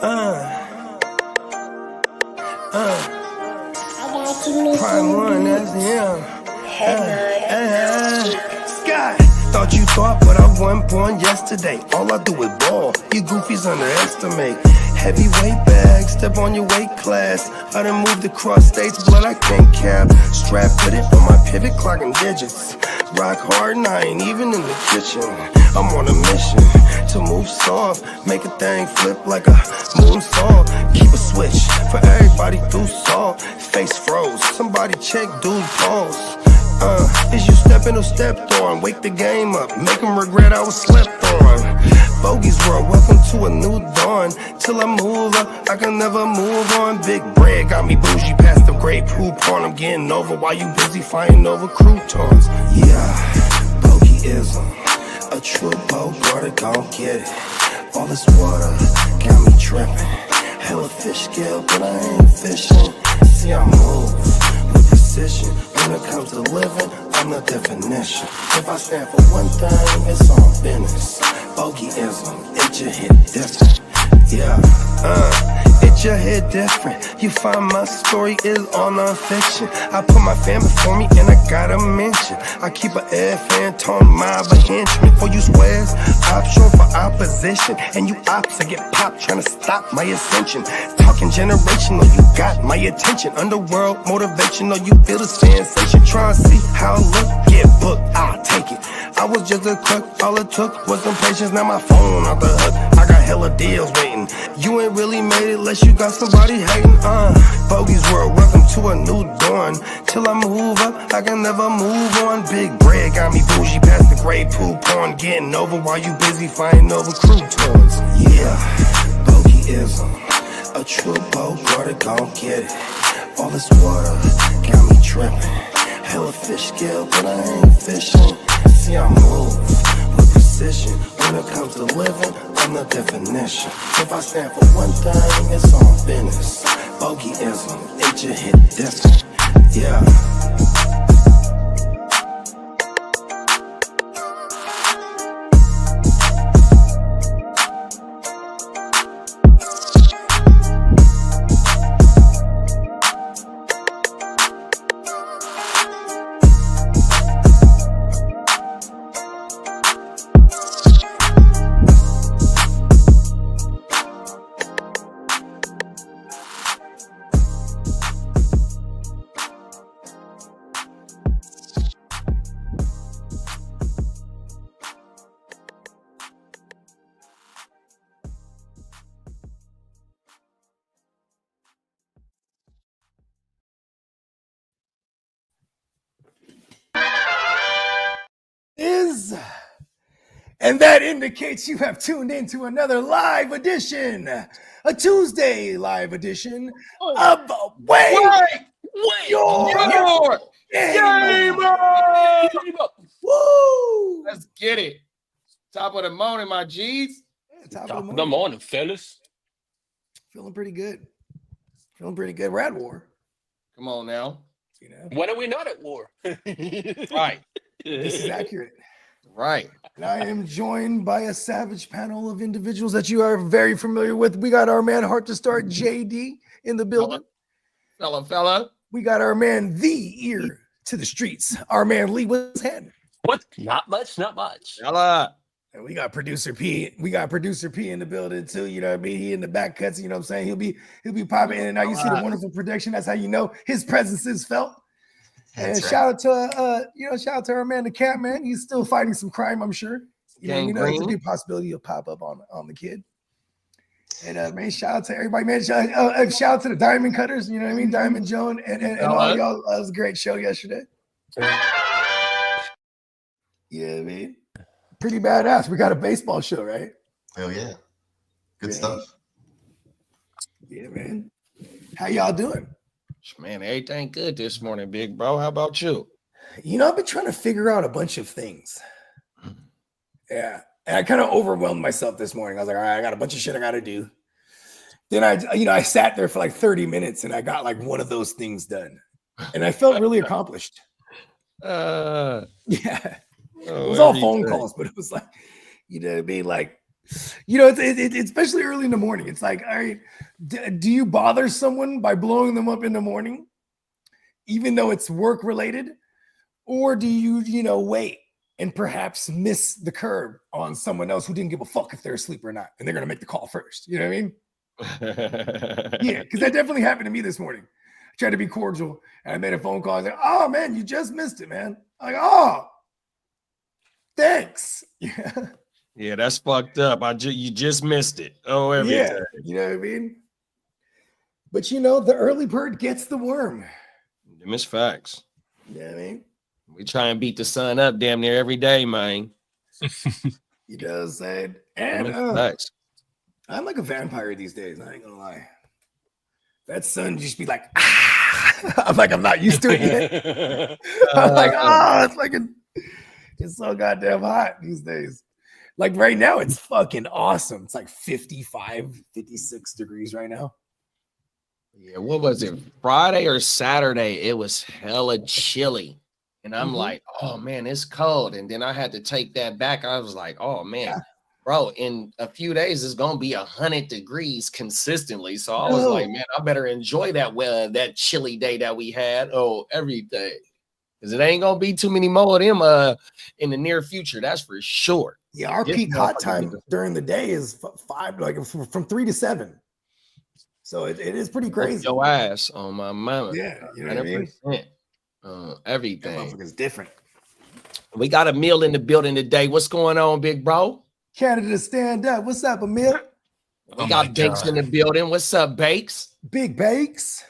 Prime one, that's him. Sky, thought you thought, but I wasn't born yesterday. All I do is ball, you goofies underestimate. Heavyweight bag, step on your weight class. I done moved across states, blood I can't cap. Strap put it on my pivot, clocking digits. Rock hard and I ain't even in the kitchen. I'm on a mission to move soft, make a thing flip like a moonsault. Keep a switch for everybody through salt. Face froze, somebody check dude pulse. Is you stepping or stepped on? Wake the game up, make them regret I was slept on. Bogey's world, welcome to a new dawn. Till I move up, I can never move on. Big bread got me bougie past the great poop on. I'm getting over while you busy fighting over croutons. Yeah, bogeyism, a true brother gon' get it. All this water got me tripping. Hella fish scale, but I ain't fishing. See I move with precision. When it comes to living, I'm the definition. If I stand for one thing, it's on business. Bogeyism, it just hit different. Yeah, it just hit different. You find my story is all non-fiction. I put my family before me and I gotta mention. I keep an air fan tone mob a henchman. For you squares, option for opposition. And you ops I get popped trying to stop my ascension. Talking generational, you got my attention. Underworld motivational, you feel the sensation. Try and see how I look, get booked, I'll take it. I was just a cook, all it took was some patience. Now my phone off the hook, I got hella deals waiting. You ain't really made it unless you got somebody hating. Bogey's world, welcome to a new dawn. Till I move up, I can never move on. Big bread got me bougie past the great poop on. Getting over while you busy fighting over croutons. Yeah, bogeyism, a true brother gon' get it. All this water got me tripping. Hella fish scale, but I ain't fishing. See I move with precision. When it comes to living, I'm the definition. If I stand for one thing, it's on business. Bogeyism, it just hit different. Yeah. And that indicates you have tuned into another live edition, a Tuesday live edition of Wait Your Game Up. Woo! Let's get it. Top of the morning, my G's. Yeah, top of the morning, fellas. Feeling pretty good. We're at war. Come on now. You know, when are we not at war? Right. This is accurate. Right. And I am joined by a savage panel of individuals that you are very familiar with. We got our man, Heart to Start, JD, in the building. Fella. We got our man, the ear to the streets. Our man, Lee with his head. What? Not much. Fella. And we got producer P. We got producer P in the building too. You know what I mean? He in the back cuts. You know what I'm saying? He'll be popping in and out. You see the wonderful production. That's how you know his presence is felt. And shout out to our man, the cat man. He's still fighting some crime, I'm sure. There's a big possibility he'll pop up on the kid. And man, shout out to everybody, man. Shout out to the Diamond Cutters, you know what I mean? Diamond Joan and all y'all. That was a great show yesterday. Yeah, man. Pretty badass. We got a baseball show, right? Hell yeah. Good stuff. Yeah, man. How y'all doing? Man, everything good this morning, big bro. How about you? I've been trying to figure out a bunch of things. Yeah. And I kind of overwhelmed myself this morning. I was like, all right, I got a bunch of shit I got to do. Then I sat there for like 30 minutes and I got like one of those things done. And I felt really accomplished. Yeah. It was all phone calls, but it was like, you know what I mean? Like You know, it's especially early in the morning. It's like, all right, do you bother someone by blowing them up in the morning, even though it's work related, or do you wait and perhaps miss the curb on someone else who didn't give a fuck if they're asleep or not, and they're gonna make the call first? You know what I mean? Yeah, because that definitely happened to me this morning. I tried to be cordial, and I made a phone call. I was like, "Oh man, you just missed it, man." I'm like, "Oh, thanks." Yeah. Yeah, that's fucked up. You just missed it. Oh, everything. Yeah, you know what I mean? But the early bird gets the worm. Them is facts. You know what I mean? We try and beat the sun up damn near every day, man. You know what I'm saying? Them And is facts. I'm like a vampire these days. I ain't gonna lie. That sun just be like, ah! I'm like, I'm not used to it yet. I'm like, it's so goddamn hot these days. Like right now, it's fucking awesome. It's like 55, 56 degrees right now. Yeah, what was it? Friday or Saturday? It was hella chilly. And I'm like, oh man, it's cold. And then I had to take that back. I was like, oh man, bro, in a few days it's gonna be 100 degrees consistently. So I was like, man, I better enjoy that chilly day that we had. Oh, everything. Because it ain't gonna be too many more of them in the near future. That's for sure. Yeah, our peak hot time during the day is 5, like from 3 to 7. So it is pretty crazy. Your ass on my mama. Yeah, you know what I mean? Everything. That motherfucker's different. We got a meal in the building today. What's going on, big bro? Canada, stand up. What's up, Emil? We got Bakes in the building. What's up, Bakes? Big Bakes.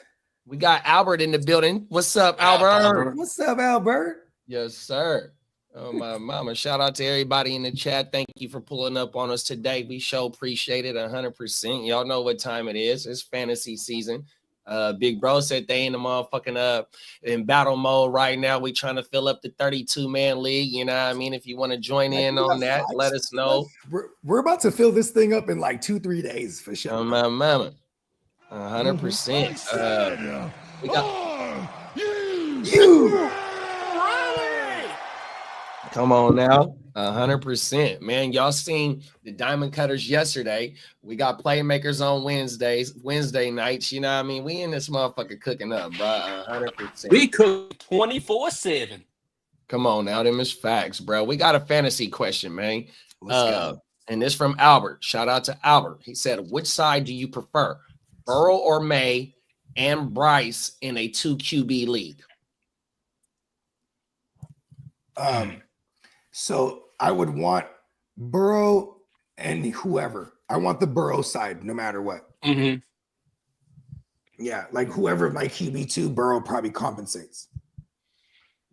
We got Albert in the building. What's up, Albert? What's up, Albert? Yes, sir. Oh, my mama. Shout out to everybody in the chat. Thank you for pulling up on us today. We sure appreciate it 100%. Y'all know what time it is. It's fantasy season. Big bro said they in the motherfucking in battle mode right now. We trying to fill up the 32-man league. You know what I mean? If you want to join in on that, let us know. We're about to fill this thing up in like 2-3 days for sure. Oh, my mama. 100%. We got you. Come on now, 100%, man. Y'all seen the Diamond Cutters yesterday. We got playmakers on Wednesday nights. You know what I mean? We in this motherfucker cooking up, bro. 100%. We cook 24/7. Come on now, them is facts, bro. We got a fantasy question, man. Let's go. And this from Albert. Shout out to Albert. He said, which side do you prefer, Burrow or May and Bryce in a 2 QB league? So I would want Burrow and whoever. I want the Burrow side no matter what. Mm-hmm. Yeah, like whoever my QB2, Burrow probably compensates.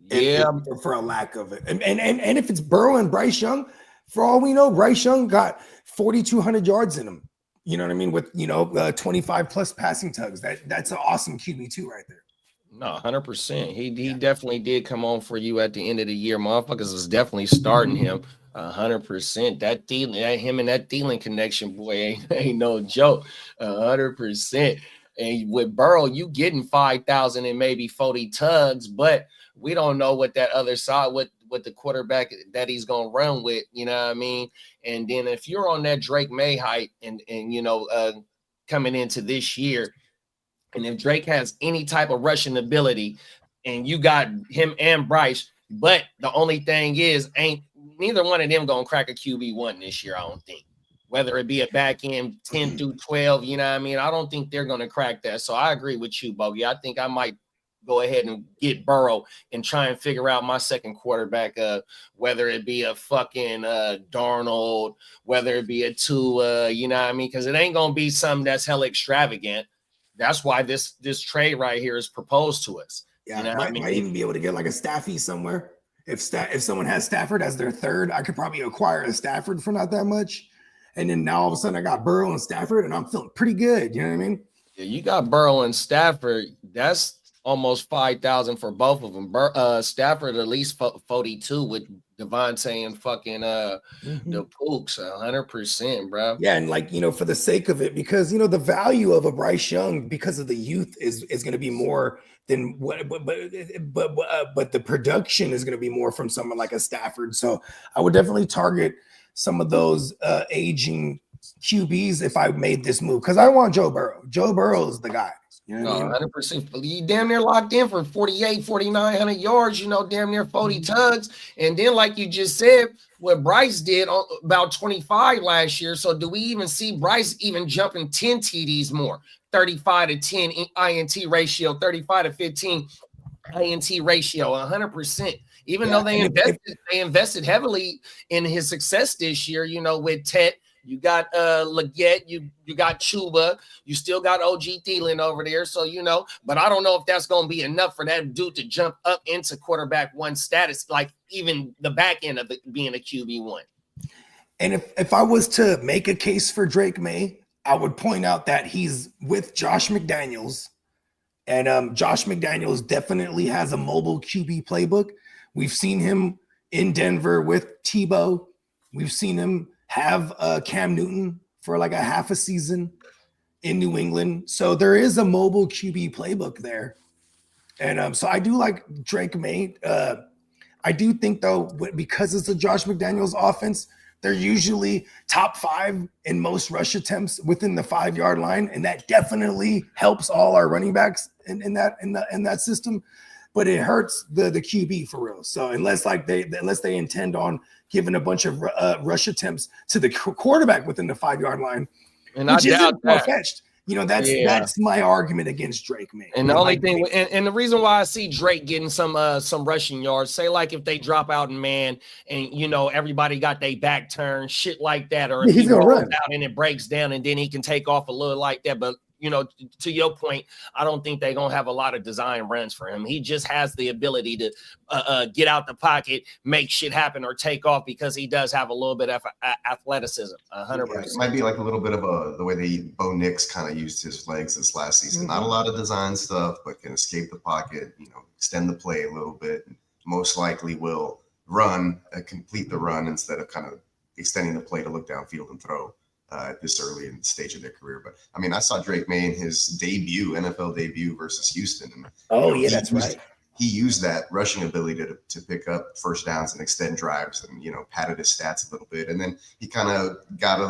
Yeah, for a lack of it. And if it's Burrow and Bryce Young, for all we know, Bryce Young got 4,200 yards in him. You know what I mean? With 25 plus passing tugs. That's an awesome QB2 right there. No, 100%. He definitely did come on for you at the end of the year. Motherfuckers was definitely starting him 100%. That him and that Thielen connection, boy, ain't no joke. 100%. And with Burrow, you getting 5,000 and maybe 40 tugs, but we don't know what that other side, what the quarterback that he's gonna run with. You know what I mean? And then if you're on that Drake May height and coming into this year. And if Drake has any type of rushing ability and you got him and Bryce, but the only thing is ain't neither one of them going to crack a QB1 this year, I don't think. Whether it be a back end 10 through 12, you know what I mean? I don't think they're going to crack that. So I agree with you, Bogey. I think I might go ahead and get Burrow and try and figure out my second quarterback, whether it be a fucking Darnold, whether it be a Tua, you know what I mean? Because it ain't going to be something that's hella extravagant. That's why this trade right here is proposed to us. Yeah, you know might even be able to get like a Staffy somewhere. If someone has Stafford as their third, I could probably acquire a Stafford for not that much. And then now all of a sudden I got Burrow and Stafford and I'm feeling pretty good. You know what I mean? Yeah, you got Burrow and Stafford. That's almost 5,000 for both of them. Stafford at least 42 with Devontae and fucking the Pooks, 100%, bro. Yeah, and like for the sake of it, because the value of a Bryce Young because of the youth is going to be more than what, but the production is going to be more from someone like a Stafford. So I would definitely target some of those aging QBs if I made this move, because I want Joe Burrow. Joe Burrow is the guy. You know what I mean? 100%. You damn near locked in for 48, 4,900 yards, damn near 40 tugs. And then, like you just said, what Bryce did about 25 last year. So do we even see Bryce even jumping 10 TDs more? 35 to 10 INT ratio, 35 to 15 INT ratio, 100%. Even though they invested heavily in his success this year, with Tet. You got Leggett, you got Chuba, you still got OG Thielen over there. So, but I don't know if that's going to be enough for that dude to jump up into quarterback one status, like even the back end of it being a QB1. And if I was to make a case for Drake May, I would point out that he's with Josh McDaniels. And Josh McDaniels definitely has a mobile QB playbook. We've seen him in Denver with Tebow. We've seen him have Cam Newton for like a half a season in New England. So there is a mobile QB playbook there. And so I do like Drake May. I do think, though, because it's a Josh McDaniels offense, they're usually top 5 in most rush attempts within the 5-yard line. And that definitely helps all our running backs in that system. But it hurts the QB for real. So unless they intend on giving a bunch of rush attempts to the quarterback within the 5-yard line, and which isn't far-fetched. That's my argument against Drake, man. And the only thing, and the reason why I see Drake getting some rushing yards, say like if they drop out in man, and everybody got their back turned, shit like that, or if he's gonna run out and it breaks down, and then he can take off a little like that, but. To your point, I don't think they're going to have a lot of design runs for him. He just has the ability to get out the pocket, make shit happen, or take off because he does have a little bit of athleticism. 100%. Yeah, it might be like a little bit of the way Bo Nix kind of used his legs this last season. Not a lot of design stuff, but can escape the pocket, extend the play a little bit. Most likely will complete the run instead of kind of extending the play to look downfield and throw. At this early in the stage of their career. But I mean, I saw Drake May in his NFL debut versus Houston. And, that's right. He used that rushing ability to pick up first downs and extend drives and, padded his stats a little bit. And then he kind of got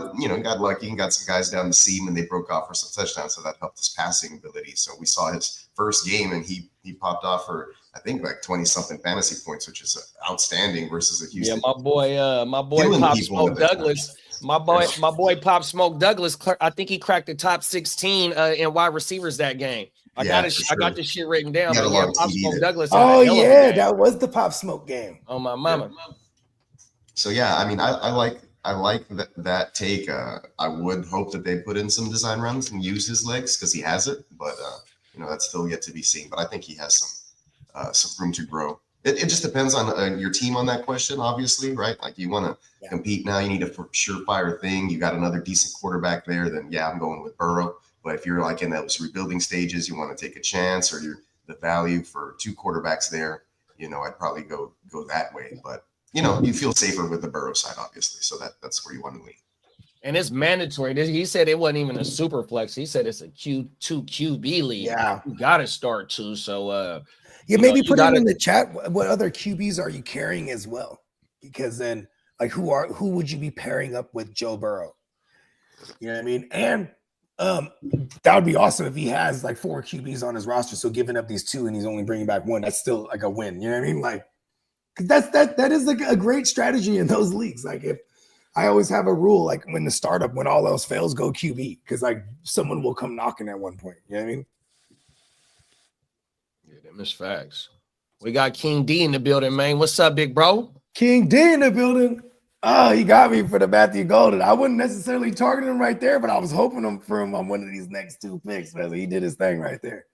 lucky and got some guys down the seam and they broke off for some touchdowns. So that helped his passing ability. So we saw his first game and he popped off for, I think, like 20 something fantasy points, which is outstanding versus a Houston. Yeah, my boy Pop Smoke Douglas. My boy Pop Smoke Douglas, I think he cracked the top 16 in wide receivers that game. I got this shit written down. But yeah, Pop Smoke Douglas. That was the Pop Smoke game. Oh my mama. Yeah. So yeah, I mean, I like that take. I would hope that they put in some design runs and use his legs because he has it, but that's still yet to be seen. But I think he has some room to grow. It just depends on your team on that question, obviously, right? Like you want to compete now, you need a surefire thing. You got another decent quarterback there, then I'm going with Burrow. But if you're like in those rebuilding stages, you want to take a chance, or the value for 2 quarterbacks there, I'd probably go that way. But you feel safer with the Burrow side, obviously. So that's where you want to lean. And it's mandatory. He said it wasn't even a super flex. He said it's a Q2 QB league. Yeah, you got to start 2. So maybe put it in the chat. What other QBs are you carrying as well? Because then, like, who would you be pairing up with Joe Burrow? You know what I mean? And that would be awesome if he has like 4 QBs on his roster. So giving up these 2 and he's only bringing back 1, that's still like a win. You know what I mean? Like, that is like a great strategy in those leagues. Like, if I always have a rule, like when all else fails, go QB, because like someone will come knocking at one point. You know what I mean? Them is facts. We got King D in the building, man. What's up, big bro? King D in the building. Oh, he got me for the Matthew Golden. I wouldn't necessarily target him right there, but I was hoping for him on one of these next 2 picks, man. He did his thing right there.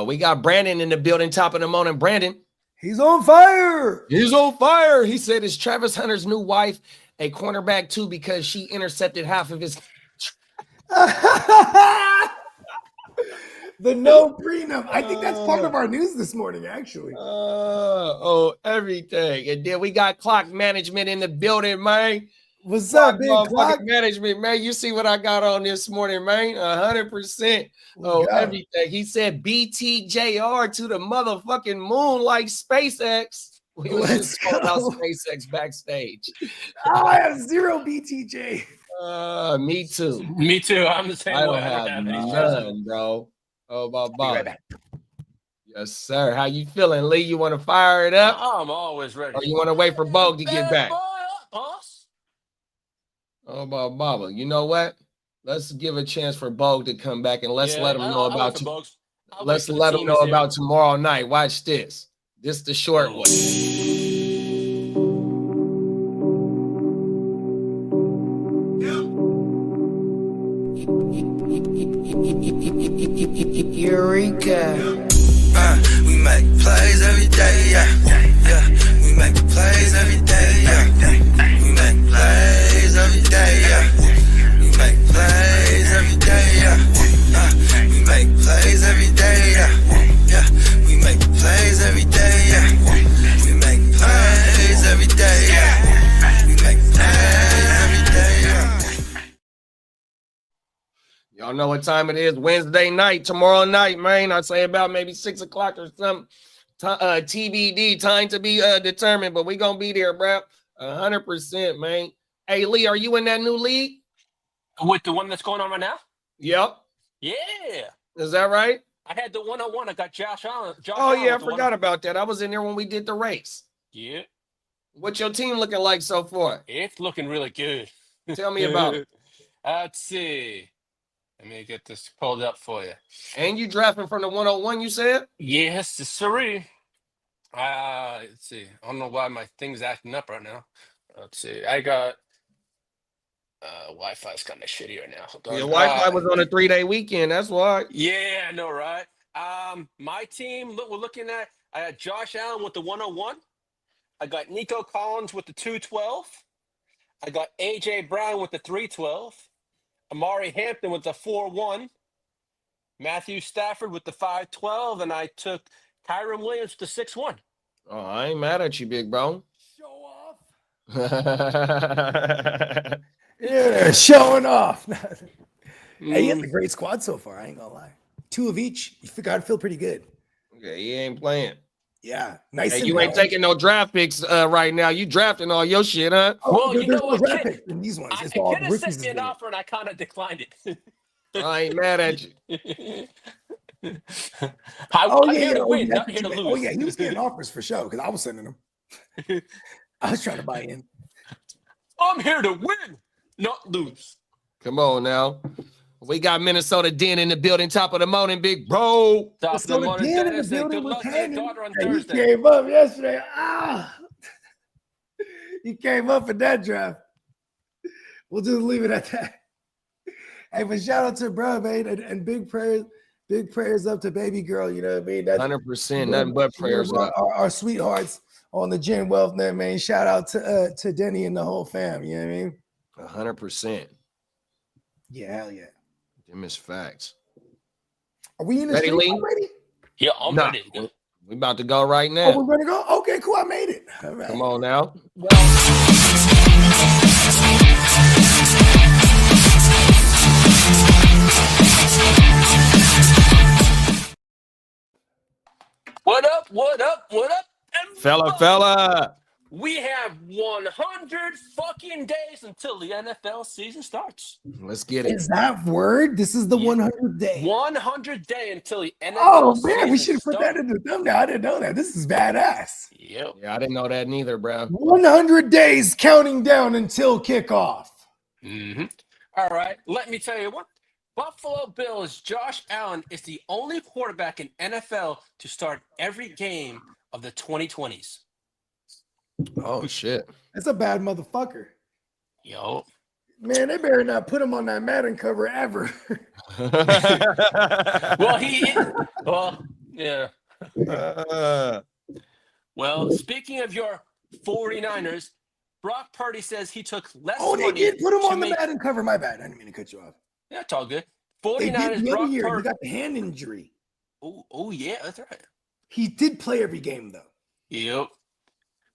We got Brandon in the building, top of the morning. Brandon. He's on fire. He's on fire. He said, is Travis Hunter's new wife a cornerback too because she intercepted half of his The no prenup. I think that's part of our news this morning, actually. Everything. And then we got Clock Management in the building, man. What's up, big Clock Management, man? You see what I got on this morning, man? 100%. Everything. He said BTJR to the motherfucking moon like SpaceX. We was Let's just talking about go. SpaceX backstage. Oh, I have 0 BTJ. Me too. Me too. I'm the same I way. don't I don't have have any stress. none, bro. Oh, about Be right Bob. back. Yes, sir. How you feeling, Lee? You want to fire it up, I'm always ready. or you want to wait for Bogue to get Bad back? boy up, boss. Oh, about Baba. You know what? Let's give a chance for Bogue to come back and let's let him know I'll wait about for Bugs. I'll wait let's for the let him team know is here. about tomorrow night. Watch this. This the short Oh. one. Eureka. We make plays every day, yeah. We make plays every day, yeah. We make plays every day, yeah. We make plays every day, yeah. We make plays every day, yeah. We make plays every day, yeah. We make plays every day, yeah. We make plays every day, yeah. Y'all know what time it is. Wednesday night, tomorrow night, man. I'd say about maybe 6 o'clock or something. TBD, time to be determined, but we gonna be there, bro. 100%, man. Hey, Lee, are you in that new league? With the one that's going on right now? Yep. Yeah. Is that right? I had the 101. I got Josh Allen. Oh, yeah, I forgot about that. I was in there when we did the race. Yeah. What's your team looking like so far? It's looking really good. Tell me about it. Let's see. Let me get this pulled up for you. And you drafting from the 101, you said? Yes, sorry. Let's see. I don't know why my thing's acting up right now. Let's see. I got Wi-Fi's kind of shitty right now. Hold on. Your Wi-Fi was on a 3-day weekend. That's why. Yeah, I know, right? My team, we're looking at, I had Josh Allen with the 101. I got Nico Collins with the 212. I got AJ Brown with the 312. Amari Hampton with the 4-1. Matthew Stafford with the 5-12. And I took Kyron Williams with the 6-1. Oh, I ain't mad at you, big bro. Show off. Yeah, Yeah, showing off. Hey, he has a great squad so far. I ain't gonna lie. 2 of each. You figure I'd feel pretty good. okay, he ain't playing. Yeah, nice. Hey, and you ain't balanced. taking no draft picks right now. You drafting all your shit, huh? Well, you there's know no what, draft kid? picks in these ones. I It's all could have rookies. sent me an offer and I kind of declined it. I ain't mad at you. I'm here to win, not here to lose. Oh yeah, he was getting offers for sure because I was sending them. I was trying to buy in. I'm here to win, not lose. Come on now. We got Minnesota Den in the building, top of the morning, big bro. Top of the morning, Dan in the Dennis, and building good with luck to your Cannon. daughter on Hey, he Thursday. came up yesterday. He came up in that draft. We'll just leave it at that. Hey, but shout out to bro, man, and big prayers up to baby girl. You know what I mean? That's 100%, nothing but prayers up. Our sweethearts on the Gen Wealth net, man. Shout out to Denny and the whole fam. You know what I mean? 100%. Yeah, hell yeah. Them is facts. Are we in the Ready, stream Lee? already? Yeah, I'm Nah, ready to go. we about to go right Oh, now. we're gonna go. Okay, cool. I made it. All right. Come on now. What up? What up? What up? Fella. We have 100 fucking days until the NFL season starts. Let's get it. Is that word? This is the Yeah. 100th day. 100 day until the NFL Oh season man, we should have put that starts. in the thumbnail. I didn't know that. This is badass. Yep. Yeah, I didn't know that neither, bro. 100 days counting down until kickoff. Mm-hmm. All right. Let me tell you what. Buffalo Bills Josh Allen is the only quarterback in NFL to start every game of the 2020s. Oh, shit. That's a bad motherfucker. Yo. Man, they better not put him on that Madden cover ever. Well, yeah. Well, speaking of your 49ers, Brock Purdy says he took less Oh, they money did put him to on the make- Madden cover. My bad. I didn't mean to cut you off. Yeah, it's all good. They did 49ers, the other Brock year. He Purdy. got the hand injury. Oh, yeah, that's right. He did play every game, though. Yep.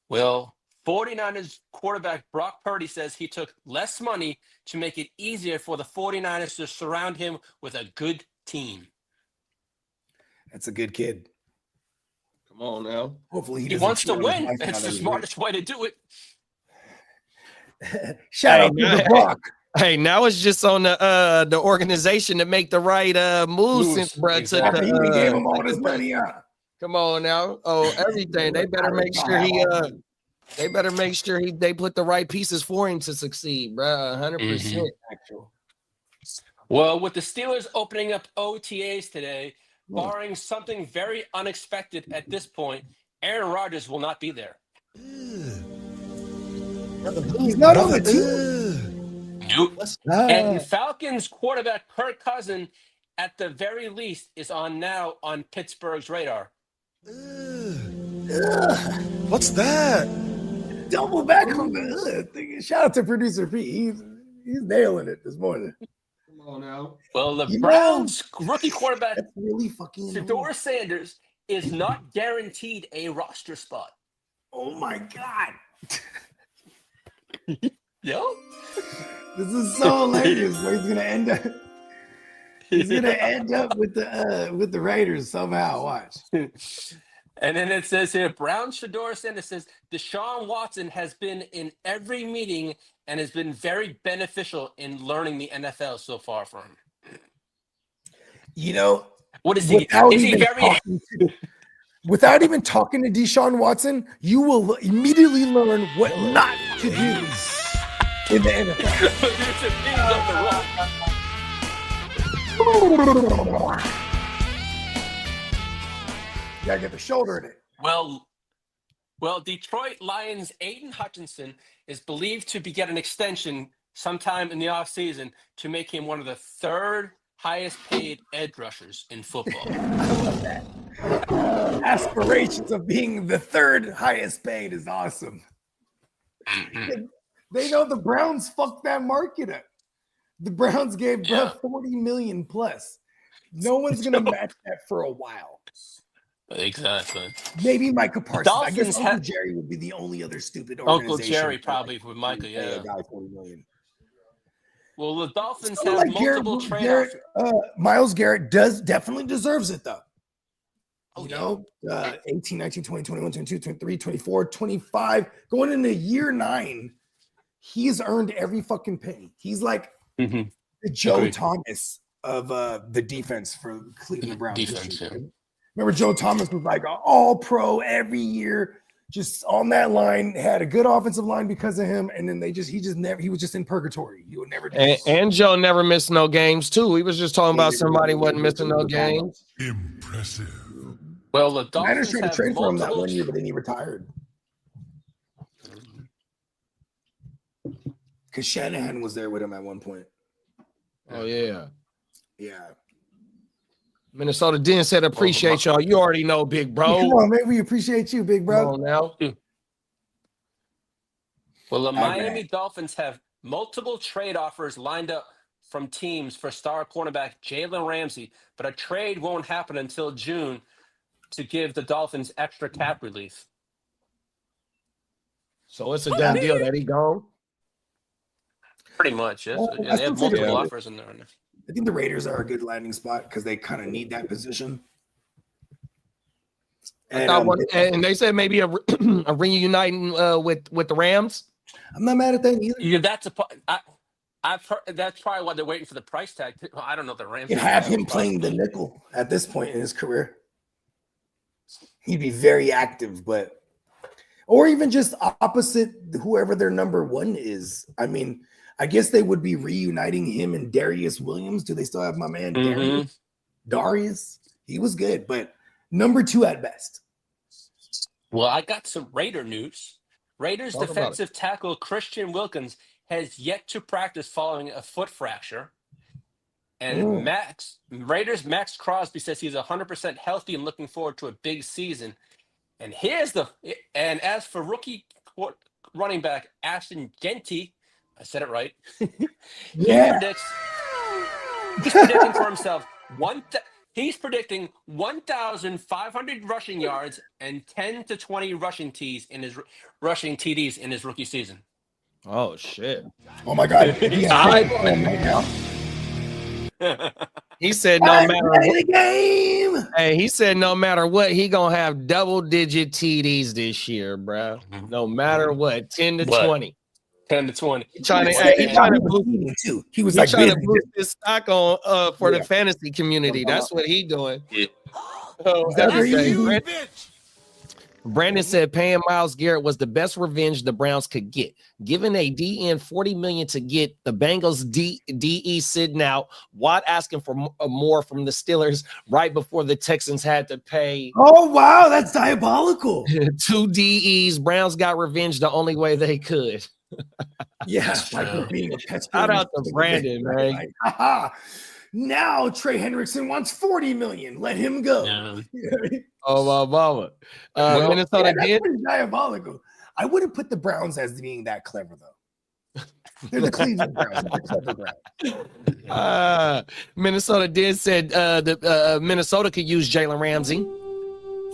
Well, 49ers quarterback Brock Purdy says he took less money to make it easier for the 49ers to surround him with a good team. That's a good kid. Come on now. Hopefully He doesn't wants to cheat on his win. wife now That's that the he's smartest way to do it. rich. Shout out to the Brock. Hey, now it's just on the organization to make the right move Moves, since Brett took After he done gave the him all this money, come on now. Oh, everything. They better make sure they put the right pieces for him to succeed, bro. 100%. Well, with the Steelers opening up OTAs today, barring something very unexpected at this point, Aaron Rodgers will not be there. He's not on the team. Nope. And Falcons quarterback Kirk Cousins, at the very least, is now on Pittsburgh's radar. What's that? Double back on the thing. Shout out to producer Pete. He's nailing it this morning. Come on now. Well, the Browns rookie quarterback That's really fucking Shedeur Sanders is not guaranteed a roster spot. Oh my god. Yo, This is so hilarious. Where he's gonna end up. He's gonna end up with the Raiders somehow. Watch. And then it says here, Brown Shedeur Sanders says Deshaun Watson has been in every meeting and has been very beneficial in learning the NFL so far for him. You know, What is he? Is he very? Without even talking to Deshaun Watson, you will immediately learn what not to do in the NFL. It's a thing of the rock. You gotta get the shoulder in it. Well, Detroit Lions' Aiden Hutchinson is believed to be getting an extension sometime in the offseason to make him one of the third highest paid edge rushers in football. I love that. Aspirations of being the third highest paid is awesome. They know the Browns fucked that market up. The Browns gave Bruh 40 million plus. No one's gonna match that for a while. Exactly. Maybe Micah Parsons. I guess Dolphins Uncle Jerry would be the only other stupid Uncle organization. Jerry probably with Micah, Pay yeah. a guy 40 million. Well, the Dolphins Something have like multiple trade-offs. Miles Garrett definitely deserves it though. Oh, You know, 18, 19, 20, 21, 22, 23, 24, 25, going into year 9, he's earned every fucking penny. He's like the Joe Agreed. Thomas of the defense for Cleveland Browns. Defense, yeah. Remember, Joe Thomas was like an all-pro every year, just on that line, had a good offensive line because of him, and then he was just in purgatory. He would never do And Joe never missed no games too. He was just talking about somebody wasn't missing no games. Impressive. Well, the Niners Dolphins tried to have trade for him that multiple. one year, but then he retired. Because Shanahan was there with him at one point. Oh yeah. Yeah. Minnesota didn't said appreciate y'all. You already know, big bro. Come on, man. We appreciate you, big Come bro. on now. Well, the Okay. Miami Dolphins have multiple trade offers lined up from teams for star cornerback Jalen Ramsey, but a trade won't happen until June to give the Dolphins extra cap relief. So it's a done deal that he gone. Pretty much, yes. Well, Yeah, they have still think multiple the- offers in there. I think the Raiders are a good landing spot because they kind of need that position. I thought and they said maybe a reuniting with the Rams. I'm not mad at that either. Yeah, I've heard that's probably why they're waiting for the price tag. Well, I don't know if the Rams You can have him playing the nickel at this point in his career. He'd be very active, or even just opposite whoever their number one is. I mean, I guess they would be reuniting him and Darius Williams. Do they still have my man Darius? He was good, but number 2 at best. Well, I got some Raider news. Raiders Talk about defensive tackle Christian Wilkins has yet to practice following a foot fracture. And Raiders Max Crosby says he's 100% healthy and looking forward to a big season. And as for rookie running back Ashton Genty, I said it right. He's predicting for himself he's predicting 1,500 rushing yards and 10 to 20 rushing TDs in his rookie season. Oh shit! Oh my God! He said no matter what. The game. Hey, he said no matter what, he gonna have double-digit TDs this year, bro. No matter what, 10 to 20. 10 to 20. He trying to boost too. He was He like trying to big. boost his stock on for the fantasy community. That's what he doing. Yeah. Oh, That's everything. Brandon said paying Myles Garrett was the best revenge the Browns could get. Giving a DN $40 million to get the Bengals DE sitting out, Watt asking for more from the Steelers right before the Texans had to pay. Oh wow, that's diabolical. 2 DEs. Browns got revenge the only way they could. Yeah, like being a Shout out to Brandon, man. Like, now Trey Hendrickson wants $40 million. Let him go. Yeah. Oh my mama. Minnesota that's did. pretty diabolical. I wouldn't put the Browns as being that clever though. They're the Cleveland Browns. They're clever Browns. Minnesota did said Minnesota could use Jalen Ramsey.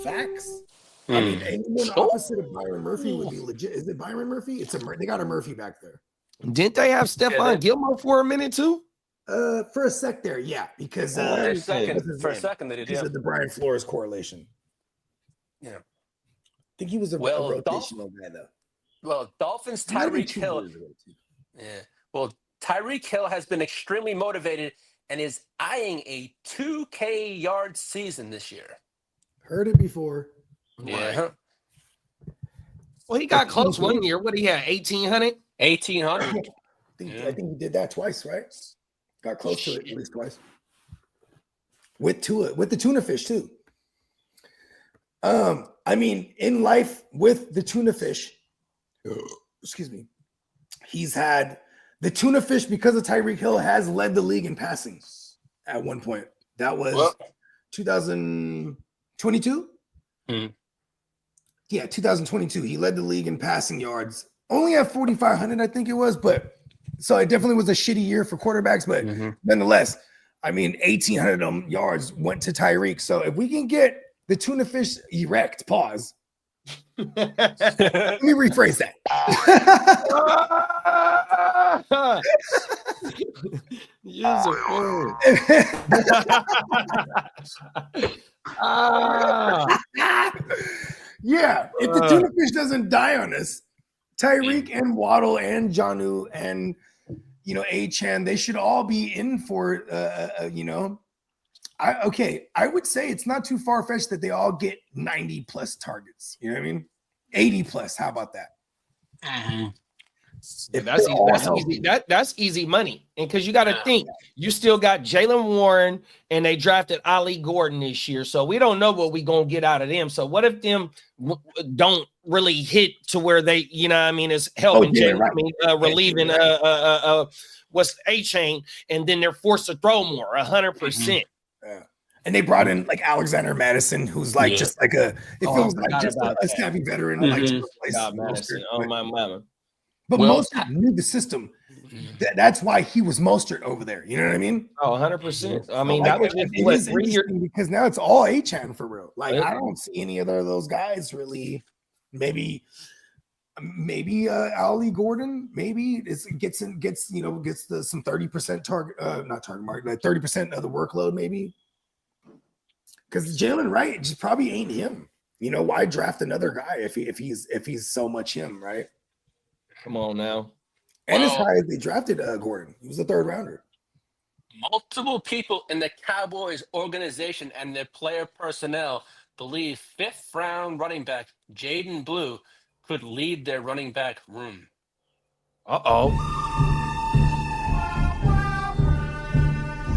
Facts. I mean, anyone opposite of Byron Murphy would be legit. Is it Byron Murphy? They got a Murphy back there. Didn't they have Stephon Gilmore for a minute too? For a sec there, yeah, because For a second they did. Because of the Brian Flores correlation. Yeah. I think he was a rotational guy though. Well, Dolphins Tyreek Hill. Yeah. Well, Tyreek Hill has been extremely motivated and is eyeing a 2K yard season this year. Heard it before. Yeah. Right. Well, he got close one year. What he had? 1,800. 1,800. I think he did that twice, right? Got close to it at least twice. With the tuna fish too. I mean, in life with the tuna fish, excuse me, he's had the tuna fish because of Tyreek Hill has led the league in passing at one point. That was 2022. Yeah, 2022. He led the league in passing yards. Only at 4,500, I think it was, but so it definitely was a shitty year for quarterbacks. But nonetheless, I mean, 1,800 of them yards went to Tyreek. So if we can get the tuna fish erect, pause. Let me rephrase that. Use a word. Yeah, if the tuna fish doesn't die on us, Tyreek and Waddle and Jonnu and Achan, they should all be in for I would say it's not too far-fetched that they all get 90 plus targets. You know what I mean? 80 plus. How about that? That's easy money. And because you got to think, you still got Jalen Warren and they drafted Ali Gordon this year. So we don't know what we're going to get out of them. So what if them don't really hit to where they, is helping relieving what's A-Chain, and then they're forced to throw more, 100%. Yeah. And they brought in like Alexander Madison, who's like just like it feels like just a snappy veteran. Madison. Oh my mama. But Mostert knew the system. That's why he was Mostert over there. You know what I mean? Oh, 100%. I mean, that was just 3 years. Because now it's all Achan for real. Like, I don't see any other of those guys really. Maybe Ali Gordon maybe gets some 30% target, not target market, like 30% of the workload maybe. Because Jalen Wright just probably ain't him. Why draft another guy if he's so much him, right? Come on now. And as high as they drafted Gordon, he was a third rounder. Multiple people in the Cowboys organization and their player personnel believe 5th round running back Jaden Blue could lead their running back room. Uh-oh.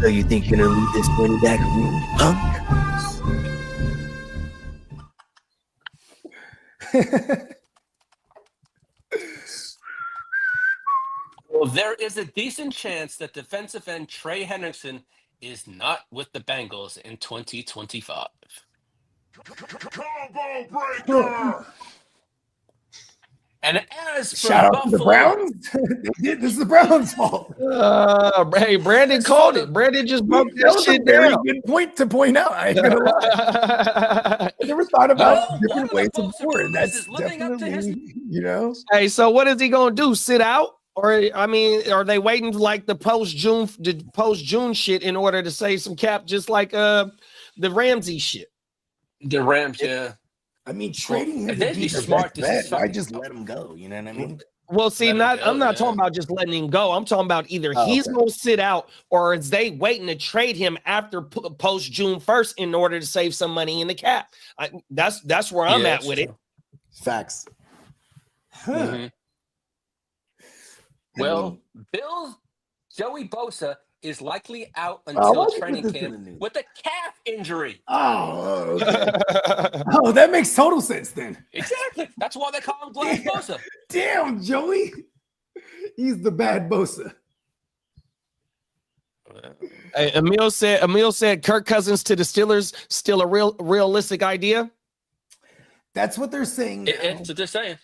So you think you're gonna lead this running back room, punk? Well, there is a decent chance that defensive end Trey Hendrickson is not with the Bengals in 2025. Combo breaker! And as for Shout out to the Browns. This is the Browns' fault. Hey, Brandon called it. Brandon just broke that shit very down. good point to point out. I ain't gonna lie. I never thought about different ways of scoring. That's definitely, Hey, so what is he gonna do? Sit out? Or I mean, are they waiting like the post June shit in order to save some cap, just like the Ramsey shit? The Rams, yeah. I mean, trading him If would they'd be be the smart, best this is bet. Why fucking just let him go? You know what I mean? Well, see, Let him I'm go, not yeah. talking about just letting him go. I'm talking about either Oh, he's okay. going to sit out or is they waiting to trade him after post June 1st in order to save some money in the cap. That's where I'm Yeah, at that's with it. true. Facts. Huh. Mhm. I Well, mean, Bills Joey Bosa is likely out why until would you put training this in camp the news? with a calf injury. Oh, okay. Oh, that makes total sense then. Exactly. That's why they call him Glass Bosa. Damn, Joey. He's the bad Bosa. Hey, Emil said Kirk Cousins to the Steelers still a realistic idea. That's what they're saying now. It's what they're saying.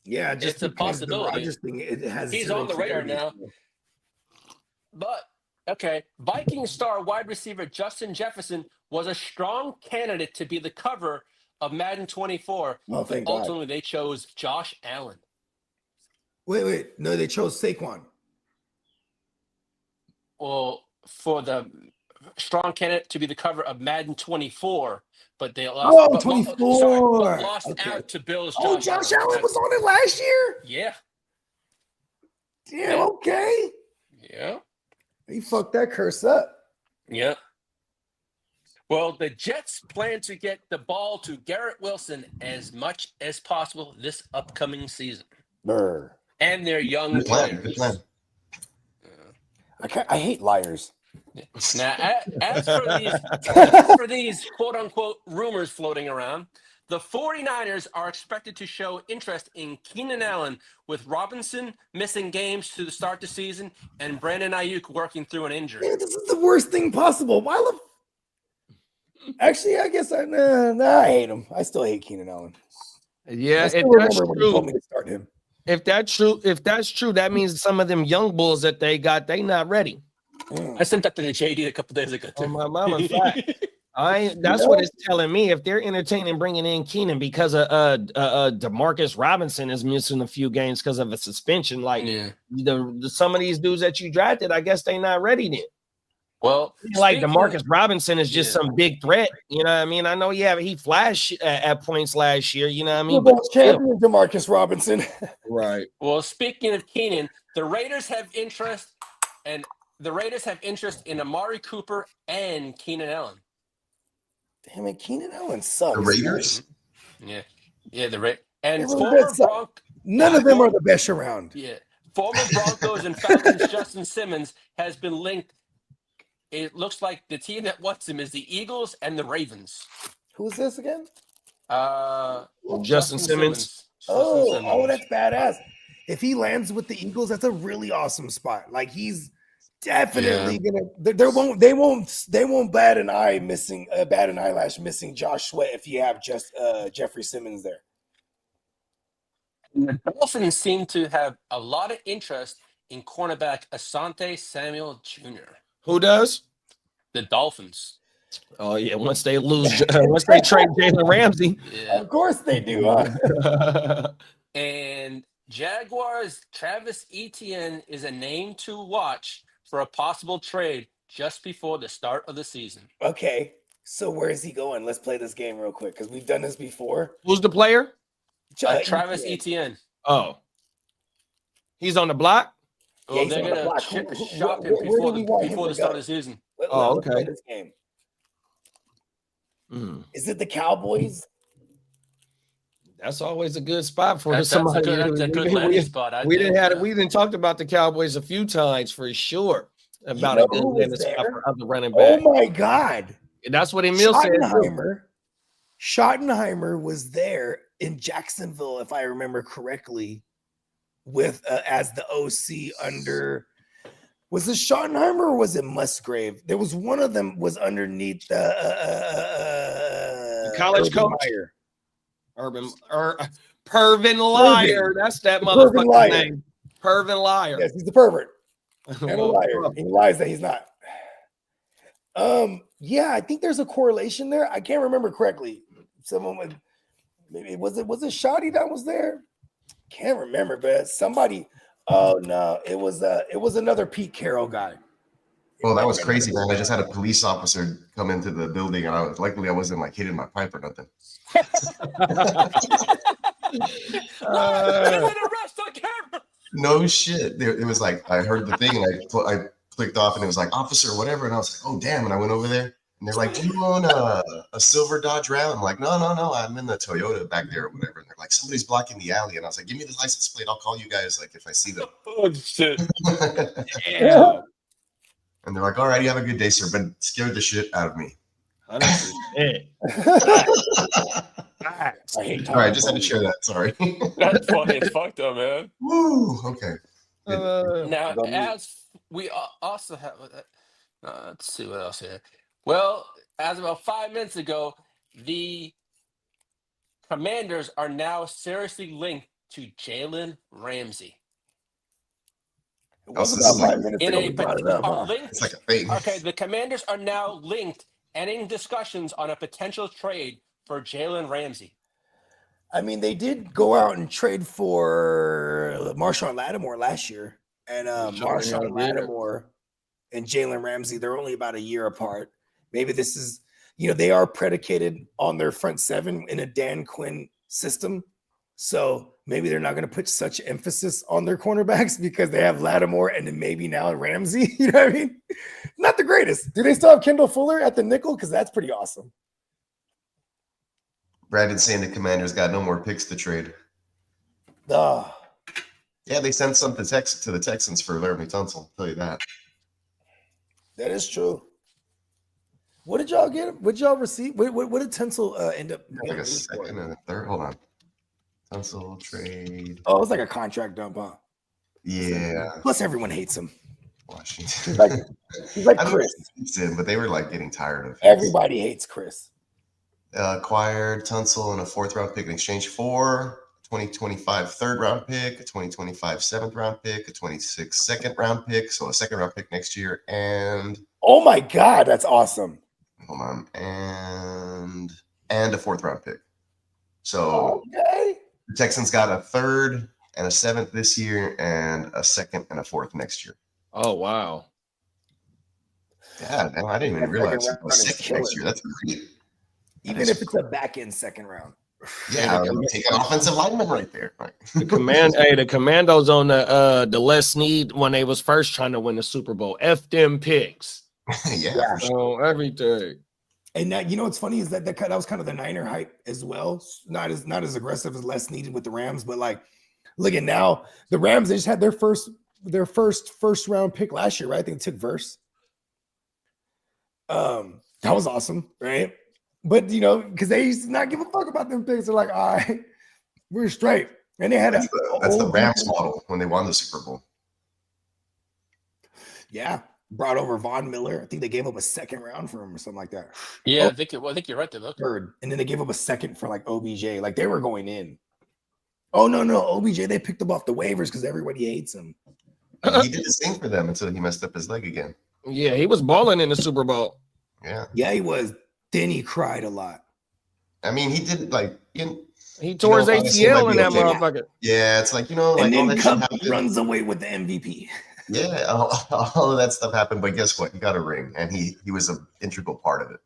Yeah, just It's a because the possibility. Rodgers thing, it has He's zero on the radar clarity. now. But okay, Viking star wide receiver Justin Jefferson was a strong candidate to be the cover of Madden 24. Oh, But thank God. ultimately, they chose Josh Allen. Wait. No, they chose Saquon. Well, for the strong candidate to be the cover of Madden 24, but they lost. Oh, but 24. lost Okay. out to Bills. Oh, Josh Allen was on it last year? Yeah. Damn, Yeah. okay. Yeah. He fucked that curse up. Yeah. Well, the Jets plan to get the ball to Garrett Wilson as much as possible this upcoming season, Brr. and their young Good plan. players. Good plan. I hate liars. Now, as for these quote unquote rumors floating around, the 49ers are expected to show interest in Keenan Allen, with Robinson missing games to start the season and Brandon Ayuk working through an injury. Man, this is the worst thing possible. Why Actually, I guess I hate him. I still hate Keenan Allen. Yeah, I if still that's remember when he told me true, to start him. if that's true, that means some of them young bulls that they got, they not ready. I sent that to the JD a couple days ago. Oh, my mama, fact. That's what it's telling me. If they're entertaining bringing in Keenan because of DeMarcus Robinson is missing a few games because of a suspension, like some of these dudes that you drafted, I guess they not ready then. Well, like DeMarcus Robinson is just some big threat. You know what I mean? I know, he flashed at points last year. You know what I mean? But champion DeMarcus Robinson. Right. Well, speaking of Keenan, the Raiders have interest in Amari Cooper and Keenan Allen. Damn it, Keenan Allen sucks. The Raiders? Yeah, the Raiders. And none of them are the best around. Yeah. Former Broncos and Falcons Justin Simmons has been linked. It looks like the team that wants him is the Eagles and the Ravens. Who's this again? Justin Simmons. Oh, that's badass. If he lands with the Eagles, that's a really awesome spot. Like he's definitely gonna. They won't bat an eyelash missing Josh Sweat if you have just Jeffrey Simmons there. And the Dolphins seem to have a lot of interest in cornerback Asante Samuel Jr. Who does? The Dolphins. Oh yeah, once they lose, once they trade Jalen Ramsey, of course they do. And Jaguars Travis Etienne is a name to watch for a possible trade just before the start of the season. Okay, so where is he going? Let's play this game real quick because we've done this before. Who's the player? Travis Etienne. Oh, he's on the block. Well, they're gonna shop him before the start of the season. Let's play this game. Is it the Cowboys? That's always a good spot for somebody. That's a good landing spot. We didn't talk about the Cowboys a few times for sure. About a good landing spot for other running backs. Oh my God! That's what Emil said. Schottenheimer was there in Jacksonville, if I remember correctly, with as the OC under. Was it Schottenheimer or was it Musgrave? There was one of them was underneath the college Urban coach. Meyer. Pervin Liar. That's that motherfucker's name. Pervin Liar. Yes, he's a pervert and a liar. He lies that he's not. Yeah, I think there's a correlation there. I can't remember correctly. Someone would maybe was it Shotty that was there? Can't remember, but somebody. Oh no, it was another Pete Carroll guy. Well, that was crazy, man. I just had a police officer come into the building, and luckily I wasn't like hitting my pipe or nothing. What? An arrest on camera. No shit. It was like I heard the thing, and I clicked off, and it was like officer, whatever, and I was like, oh damn, and I went over there, and they're like, do you own a silver Dodge Ram? I'm like, no, I'm in the Toyota back there or whatever. And they're like, somebody's blocking the alley, and I was like, give me the license plate, I'll call you guys like if I see them. Oh shit. Yeah. And they're like, all right, you have a good day, sir, but it scared the shit out of me. 100%. I hate All right, just had to share that. Sorry. That's funny as fuck though, man. Woo. Okay. Now, as we also have, let's see what else here. Well, as about 5 minutes ago, the Commanders are now seriously linked to Jalen Ramsey. It was this is about like- 5 minutes In ago a we brought it up, huh? linked. It's like a thing. Okay, the Commanders are now linked, ending discussions on a potential trade for Jalen Ramsey. I mean, they did go out and trade for Marshawn Lattimore last year, and Marshawn Lattimore and Jalen Ramsey, they're only about a year apart. Maybe this is, they are predicated on their front seven in a Dan Quinn system. So maybe they're not going to put such emphasis on their cornerbacks because they have Lattimore and then maybe now Ramsey. You know what I mean? Not the greatest. Do they still have Kendall Fuller at the nickel? Because that's pretty awesome. Brandon's saying the Commanders got no more picks to trade. Oh, Yeah, they sent some to the Texans for Laramie Tunsil. I'll tell you that. that is true. What did y'all get? What did y'all receive? What did Tunsil end up Like getting a second and a third. Hold on. Tunsil trade. Oh, it was like a contract dump, huh? Yeah. Plus, everyone hates him. Washington. He's like I mean, Chris. it's in, but they were like getting tired of it. Everybody hates Chris. Acquired Tunsil and a 4th round pick in exchange for a 2025 3rd round pick, a 2025 7th round pick, a 26 2nd round pick, so a 2nd round pick next year, and Oh my God, that's awesome. hold on, and a 4th round pick. So Okay. the Texans got a 3rd and a 7th this year, and a 2nd and a 4th next year. Oh, wow. Yeah, man, I didn't even That realize second it was round is 2nd next killer. year. That's great. Even if it's a back end second round. Yeah, take an offensive lineman right there. Right. The Commandos on the Les Snead when they was first trying to win the Super Bowl. F them picks. Yeah. For sure. Oh, everything. And now, what's funny is that was kind of the Niner hype as well. Not as aggressive as less needed with the Rams, but like, look at now the Rams. They just had their first round pick last year, right? I think they took Verse. That was awesome, right? But because they used to not give a fuck about them picks. They're like, all right, we're straight. And they had That's the Rams model when they won the Super Bowl. Yeah, brought over Von Miller. I think they gave up a 2nd round for him or something like that. Yeah, I think you're right there, though. 3rd, and then they gave up a 2nd for like OBJ. Like they were going in. Oh no, OBJ they picked up off the waivers because everybody hates him. He did his thing for them until he messed up his leg again. Yeah, he was balling in the Super Bowl. Yeah, he was. Then he cried a lot. I mean, he did He tore his ACL in that motherfucker. Yeah, it's like And all then that shit Cup happened. runs away with the MVP. Yeah, all of that stuff happened, but guess what? He got a ring, and he was an integral part of it.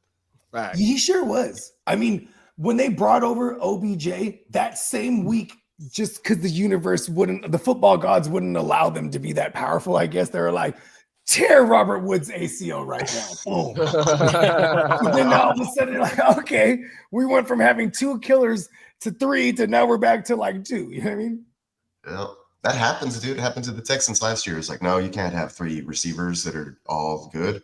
Right. He sure was. I mean, when they brought over OBJ that same week, just because the football gods wouldn't allow them to be that powerful, I guess they were like, tear Robert Woods ACL right now. Boom. And then all of a sudden, they're like, okay, we went from having 2 killers to 3 to now we're back to like 2. You know what I mean? Yeah, that happens, dude. It happened to the Texans last year. It's like, no, you can't have 3 receivers that are all good.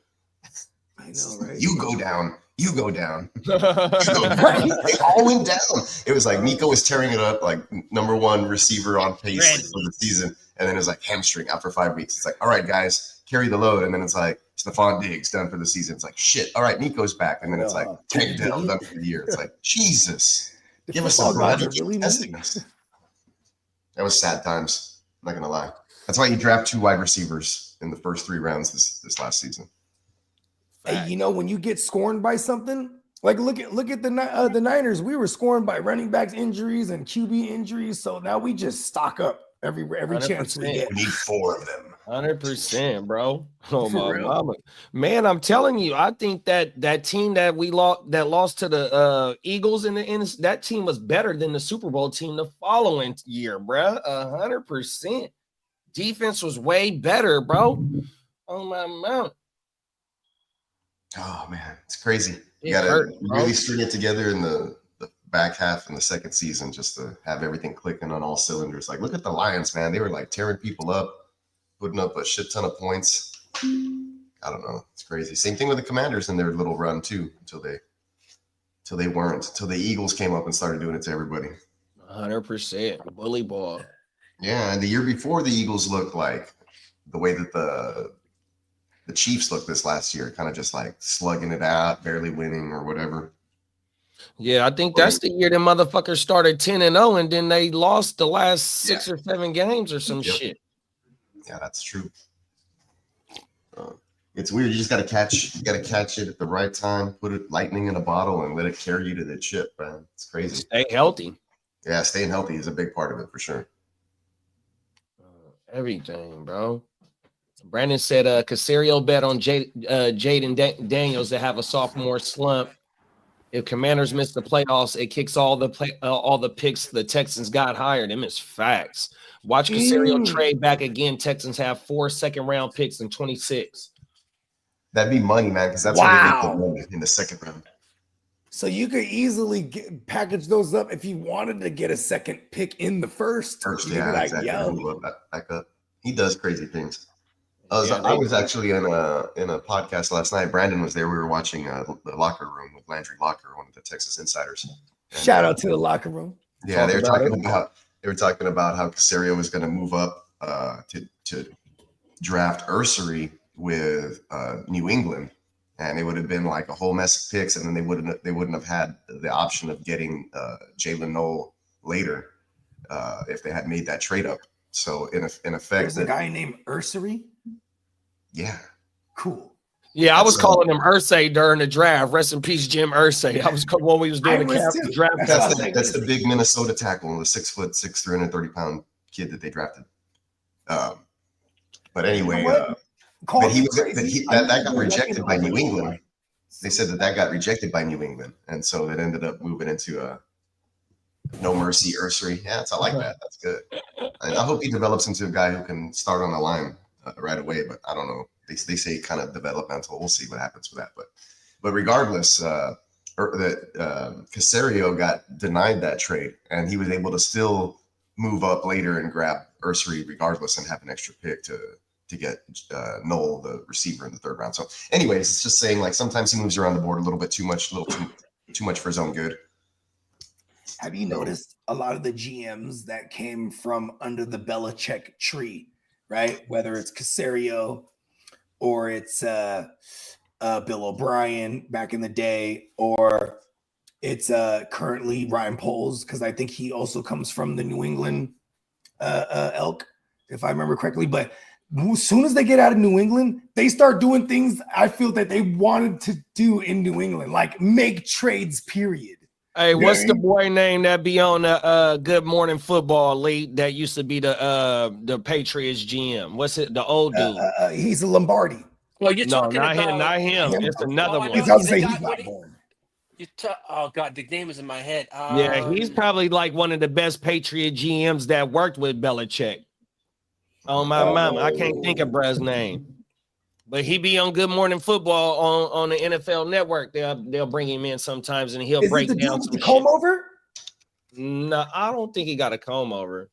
I know, right? You go down. You go down. They all went down. It was like Nico was tearing it up, like number 1 receiver on pace for the season. And then it was like hamstring out for 5 weeks. It's like, all right, guys, carry the load. And then it's like Stephon Diggs done for the season. It's like, shit. All right, Nico's back. And then it's like, Tank Dell done for the year. It's like, Jesus. Give us some bread. Really testing us. That was sad times. I'm not going to lie. That's why you draft 2 wide receivers in the first 3 rounds this last season. Hey, when you get scorned by something, like look at the Niners. We were scorned by running backs injuries and QB injuries. So now we just stock up every chance we get. We need 4 of them. 100%, bro. Oh For my real. mama, man! I'm telling you, I think that team that we lost to the Eagles in that team was better than the Super Bowl team the following year, bro. 100%. Defense was way better, bro. Oh my mount. Oh man, it's crazy. You It gotta hurt, bro. really string it together in the back half in the second season just to have everything clicking on all cylinders. Like, look at the Lions, man. They were like tearing people up, putting up a shit ton of points. I don't know. It's crazy. Same thing with the Commanders in their little run too, until the Eagles came up and started doing it to everybody. 100% bully ball. Yeah, and the year before the Eagles looked like the way that the Chiefs looked this last year, kind of just like slugging it out, barely winning or whatever. Yeah, I think that's the year the motherfuckers started 10-0 and then they lost the last 6 or 7 games or some shit. Yeah, that's true. It's weird. You just gotta catch it at the right time, put it lightning in a bottle and let it carry you to the chip, man. It's crazy. Stay healthy. Yeah, staying healthy is a big part of it for sure. Everything, bro. Brandon said Casario bet on Jaden Daniels to have a sophomore slump. If Commanders miss the playoffs, it kicks all the picks the Texans got higher. Them is facts. Watch Casario trade back again. Texans have 4 second-round picks in 26. That'd be money, man, because that's where they get the money in the second round. So you could easily package those up if you wanted to get a second pick in the first. Yeah, exactly. Back up. He does crazy things. I was actually in a podcast last night. Brandon was there. We were watching the locker room with Landry Locker, one of the Texas insiders. And, shout out to the locker room. Yeah, they were talking about how Casario was going to move up to draft Ursery with New England, and it would have been like a whole mess of picks, and then they wouldn't have had the option of getting Jalen Noel later if they had made that trade up. So in effect, there's a guy named Ursery. Yeah. Cool. Yeah, I was calling him Irsay during the draft. Rest in peace, Jim Irsay. I was when we was doing the draft. That's the big Minnesota tackle, the 6'6", 330-pound kid that they drafted. But anyway, that got rejected by New England. They said that got rejected by New England, and so it ended up moving into No Mercy Ursery. Yeah, I like that. That's good. And I hope he develops into a guy who can start on the line right away, but I don't know. They say kind of developmental. We'll see what happens with that. But regardless, Casario got denied that trade, and he was able to still move up later and grab Ursery regardless and have an extra pick to get Noel, the receiver, in the 3rd round. So anyways, it's just saying, like, sometimes he moves around the board a little bit too much, too much for his own good. Have you noticed a lot of the GMs that came from under the Belichick tree, right? Whether it's Casario or it's Bill O'Brien back in the day, or it's currently Ryan Poles, because I think he also comes from the New England elk, if I remember correctly. But as soon as they get out of New England, they start doing things I feel that they wanted to do in New England, like make trades, period. Hey, what's the boy name that be on the Good Morning Football League that used to be the Patriots GM? What's it? The old dude. He's a Lombardi. Well, you're talking not about him. Not him. It's another one. He's not born. Oh God, the name is in my head. Yeah, he's probably like one of the best Patriot GMs that worked with Belichick. Oh my mama, I can't think of Brad's name. But he be on Good Morning Football on the NFL Network. They'll bring him in sometimes, and he'll break down some comb over. No, I don't think he got a comb over.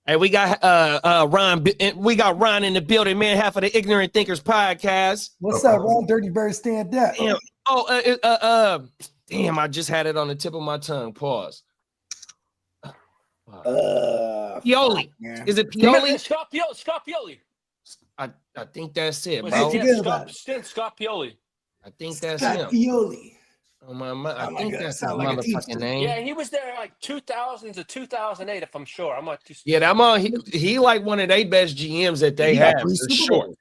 Hey, we got Ron. We got Ron in the building, man. Half of the Ignorant Thinkers podcast. What's up, Ron? Dirty Bird, stand up. Damn. Damn, I just had it on the tip of my tongue. Pause. Pioli. Is it Pioli? Scott Pioli. I think that's it, bro. Scott Pioli. I think that's Scott him. Pioli. Oh my! I think that's his motherfucking name. Yeah, he was there like 2000 to 2008, if I'm sure. I'm not too. Yeah, he like one of their best GMs that they have for sure.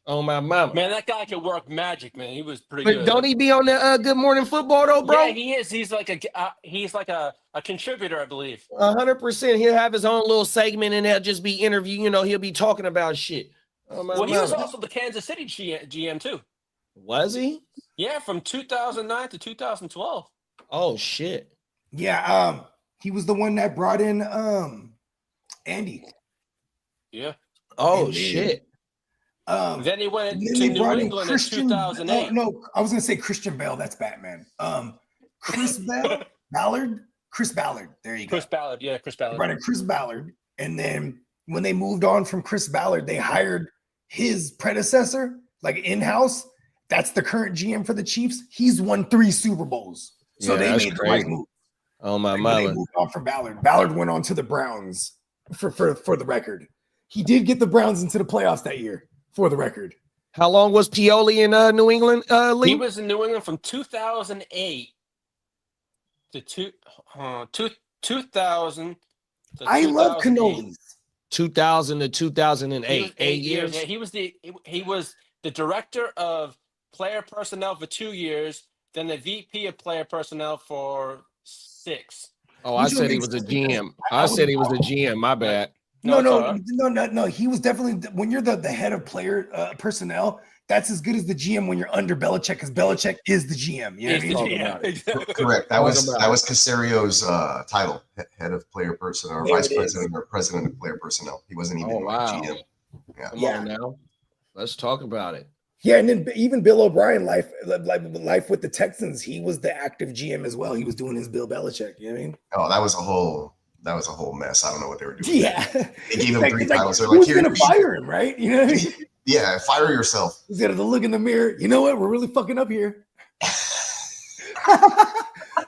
Oh my mama. Man, that guy could work magic, man. He was pretty But good. don't he be on the Good Morning Football though, bro? Yeah, he is. He's like a contributor, I believe. 100%. He'll have his own little segment and they'll just be interview. You know, he'll be talking about shit. Oh my Well, he was mama. also the Kansas City GM too. Was he? Yeah, from 2009 to 2012. Oh shit. Yeah, he was the one that brought in Andy. Yeah. Oh And then, shit. Then he went and then to they New brought in England Christian. in 2008. No, I was gonna say Christian Bale. That's Batman. Chris Ballard. Chris Ballard. There you go. Chris Ballard. Yeah, Chris They Ballard. brought in Chris Ballard, and then when they moved on from Chris Ballard, they hired his predecessor, like in-house. That's the current GM for the Chiefs. He's won 3 Super Bowls, so Yeah, they that's made the crazy. right move. Oh my Like, when they mama. moved on from Ballard. Ballard went on to the Browns for the record. He did get the Browns into the playoffs that year, for the record. How long was Pioli in New England, Lee? He was in New England from 2008 to 2000. To I love 2008. cannolis. 2000 to 2008. He was 8 years. Yeah, he was the director of player personnel for 2 years, then the VP of player personnel for 6. Oh, I Which said one he makes was a sense GM. because I said he was would- a GM. My bad. No, it's all right. no. He was definitely, when you're the head of player personnel, that's as good as the GM when you're under Belichick, because Belichick is the GM. You know what I He's the mean? GM. about it. Exactly. Correct. That Talk was about that it. was Casario's title, head of player personnel, or There vice it is. president, or president of player personnel. He wasn't even Oh, like wow. GM. Come Yeah. on now. Let's talk about it. Yeah, and then even Bill O'Brien, life with the Texans, he was the active GM as well. He was doing his Bill Belichick. You know what I mean? Oh, that was a whole mess. I don't know what they were doing. Yeah. They gave him Like, 3 it's like, titles. They're who's like, gonna fire him, right? You know what I mean? Yeah, fire yourself. He's got to look in the mirror. You know what? We're really fucking up here.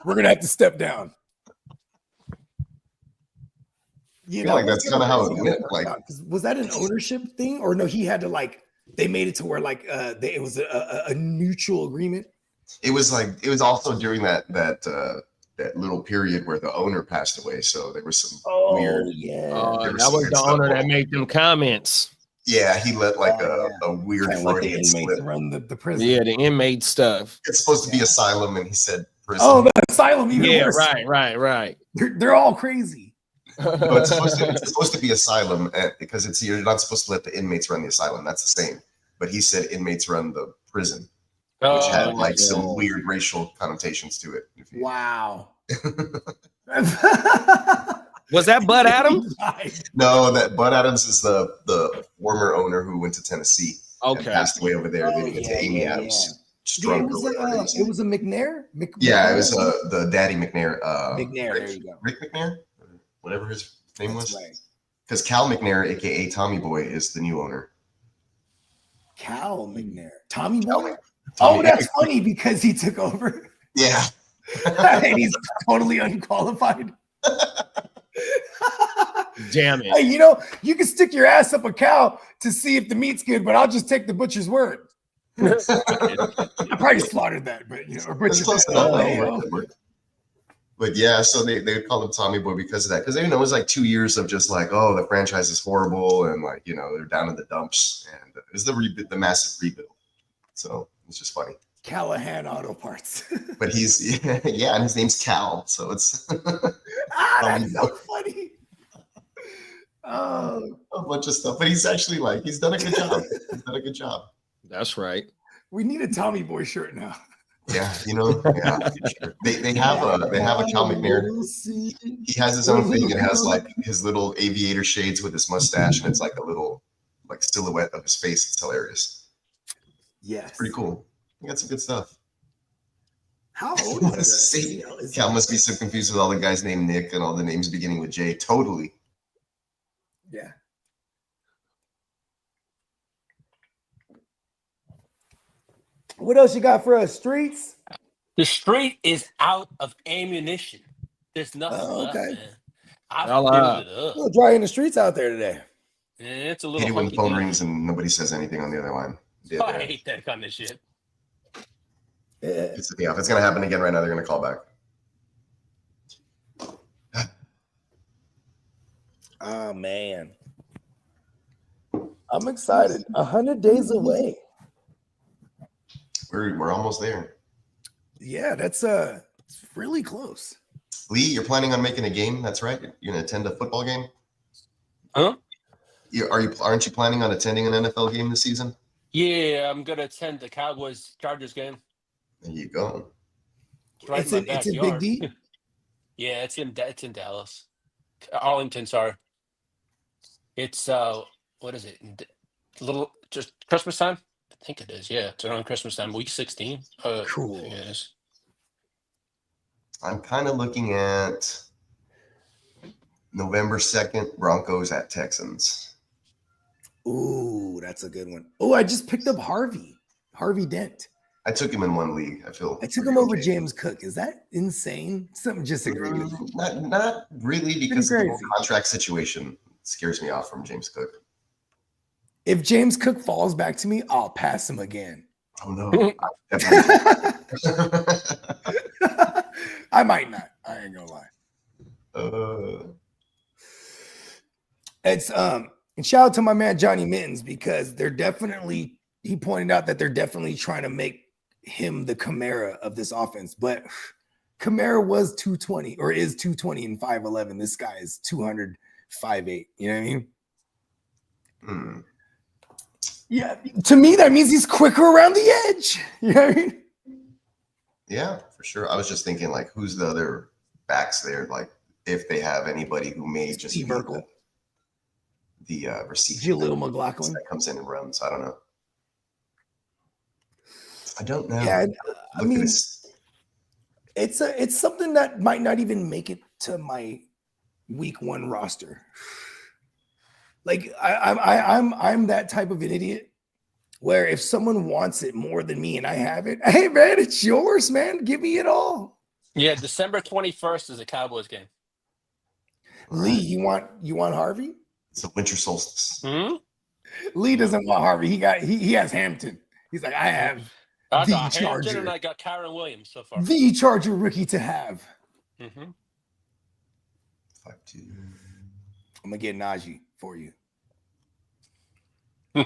We're gonna have to step down. You feel like that's kinda how it went, like- was that an ownership thing, or no? He had to they made it to where it was a mutual agreement. It was also during that little period where the owner passed away. So there was some weird. Yeah, There was That some was weird the stuff owner that going on. made them comments. Yeah, he let like Oh, a weird trying to let the Freudian inmates slip. run the prison. Yeah, the inmate stuff. It's supposed to be asylum, and he said prison. Oh, the asylum. Even Yeah, worse. right. They're all crazy. No, it's supposed to be asylum because you're not supposed to let the inmates run the asylum. That's the same. But he said inmates run the prison, which had like some weird racial connotations to it. Wow. Was that Bud Adams? No, that Bud Adams is the former owner who went to Tennessee and Okay. passed away over there. Oh, Then he went to yeah, Amy yeah, Adams. It Strunk or was whatever it is. it was a McNair. Yeah, it was the Daddy McNair. McNair. Rick, There you go. Rick McNair, or whatever his name That's was. right. Because Cal McNair, aka Tommy Boy, is the new owner. Cal McNair. Tommy Boy. Tommy- Oh, that's funny because he took over Yeah. and he's totally unqualified. Damn it. Hey, you can stick your ass up a cow to see if the meat's good, but I'll just take the butcher's word. I probably slaughtered that, but or That's butchered close that. enough. Oh, That yeah. worked. But yeah, so they would call him Tommy Boy because of that. Because it was like 2 years of just like, oh, the franchise is horrible, and like they're down in the dumps, and it was the massive rebuild. So it's just funny. Callahan Auto Parts. But he's and his name's Cal, so it's That's so funny. Oh, a bunch of stuff. But he's actually he's done a good job. He's done a good job. That's right. we need a Tommy Boy shirt now. Yeah, yeah. Sure. They have a Cal McNair. He has his own thing. It has like his little aviator shades with his mustache, and it's like a little silhouette of his face. It's hilarious. Yes. Pretty cool. He got some good stuff. How old is See, that? Cal must be so confused with all the guys named Nick and all the names beginning with J. Totally. Yeah. What else you got for us? Streets? The street is out of ammunition. There's nothing left, okay. man. I Well, filled it A up. little dry in the streets out there today. Yeah, it's a Hate little it when the hunky phone dory. rings and nobody says anything on the other line. I hate that kind of shit. Yeah. It's if it's gonna happen again right now, they're gonna call back. Oh man. I'm excited. 100 days away. We're almost there. Yeah, that's it's really close. Lee, you're planning on making a game? That's right. You're gonna attend a football game. Huh? Aren't you planning on attending an NFL game this season? Yeah, I'm gonna attend the Cowboys Chargers game. There you go. It's right in my It's in Big backyard. D. Yeah, it's in Dallas, Arlington. Sorry, it's what is it? Little just Christmas time. I think it is. Yeah, it's around Christmas time, week 16. Cool. Yeah, it is. I'm kind of looking at November 2nd, Broncos at Texans. Ooh, that's a good one. Oh, I just picked up Harvey Dent. I took him in one league. I took him over James Cook. Is that insane? Something just agree with you. Not really, because the whole crazy. contract situation scares me off from James Cook. If James Cook falls back to me, I'll pass him again. Oh no. I I might not. I ain't gonna lie. It's and shout out to my man Johnny Mittens, because he pointed out that they're definitely trying to make him the Kamara of this offense. But Kamara was 220 or is 220 and 5'11. This guy is 200, 5'8. You know what I mean? Hmm. Yeah. To me, that means he's quicker around the edge. You know what I mean? Yeah, for sure. I was just thinking, like, who's the other backs there? Like, if they have anybody who may just Steve be Urkel. the receiver Jaleel McLaughlin. that comes in and runs. I don't know. I don't know. Yeah, I Look at mean, this. it's something that might not even make it to my week 1 roster. Like I'm that type of an idiot where if someone wants it more than me and I have it, hey man, it's yours, man. Give me it all. Yeah, December 21st is a Cowboys game. Lee, you want Harvey? It's the winter solstice. Hmm? Lee doesn't want Harvey. He has Hampton. He's like, I have I the got Hampton Charger. and I got Karen Williams so far. The Charger rookie to have. Mm-hmm. 5-2. I'm gonna get Najee for you. He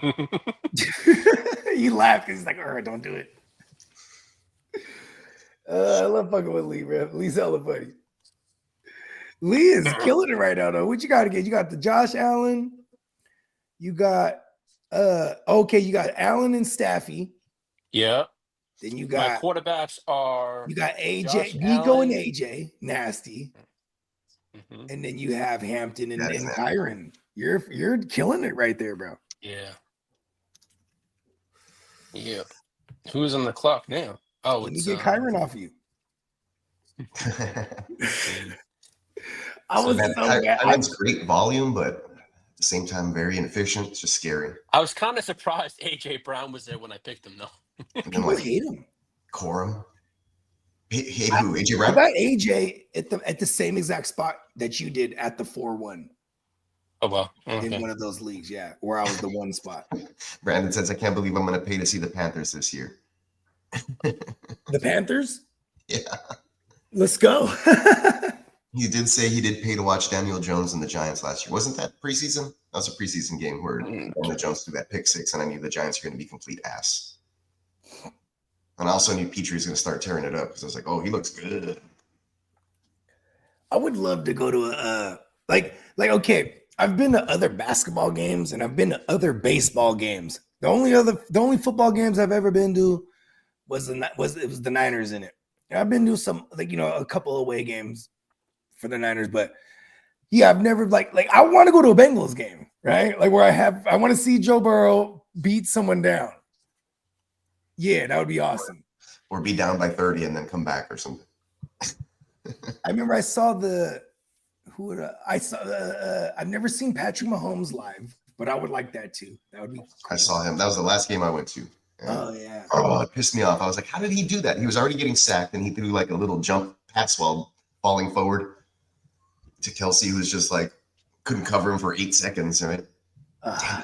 laughed because he's like, all right, don't do it. I love fucking with Lee, man. Lee's hella funny. Lee is killing it right now, though. What you got to get? You got the Josh Allen. You got you got Allen and Staffy. Yeah. Then you My got quarterbacks are AJ, Josh Nico Allen. and AJ, nasty. Mhm. And then you have Hampton and That is nasty. Kyron. You're killing it right there, bro. Yeah. Yeah. Who's on the clock now? Oh, Let me it's get Kyron off you. I So was man, so bad. Kyron's great volume, but at the same time, very inefficient. It's just scary. I was kind of surprised AJ Brown was there when I picked him, though. And then People like hate him. Corum. Hate who? AJ I Brown? got AJ at the same exact spot that you did at the 4-1 Oh, well. in Okay. one of those leagues, yeah, where I was the 1 spot. Brandon says, I can't believe I'm going to pay to see the Panthers this year. The Panthers? Yeah. Let's go. He did say he did pay to watch Daniel Jones and the Giants last year. Wasn't that preseason? That was a preseason game where Daniel Jones threw that pick 6, and I knew the Giants were going to be complete ass. And I also knew Petrie was going to start tearing it up because I was like, oh, he looks good. I would love to go to a okay, I've been to other basketball games and I've been to other baseball games. The only football games I've ever been to was the Niners in it. And I've been to some a couple away games for the Niners, but yeah, I've never like I want to go to a Bengals game, right? Like where I want to see Joe Burrow beat someone down. Yeah, that would be awesome. Or be down by 30 and then come back or something. I remember I saw I've never seen Patrick Mahomes live, but I would like that too. That would be cool. I saw him. That was the last game I went to. Oh yeah. Oh, it pissed me off. I was like, how did he do that? He was already getting sacked and he threw like a little jump pass while falling forward to Kelsey, who's just like couldn't cover him for 8 seconds, right?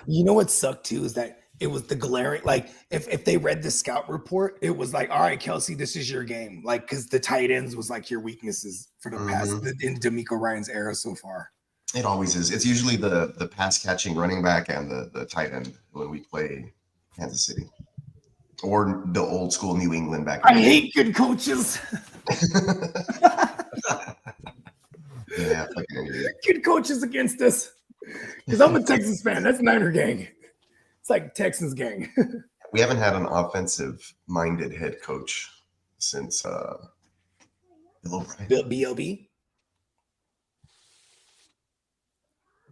You know what sucked too is that it was the glaring, like if they read the scout report, it was like, all right, Kelsey, this is your game. Like, because the tight ends was like your weaknesses for the past in D'Amico Ryan's era so far. It always is. It's usually the pass catching running back and the tight end when we play Kansas City, or the old school New England back. I hate good coaches. Yeah, fucking idiot. Good coaches against us. Because I'm a Texas fan. That's Niner gang. It's like Texans gang. We haven't had an offensive-minded head coach since Bill O'Brien. B.O.B.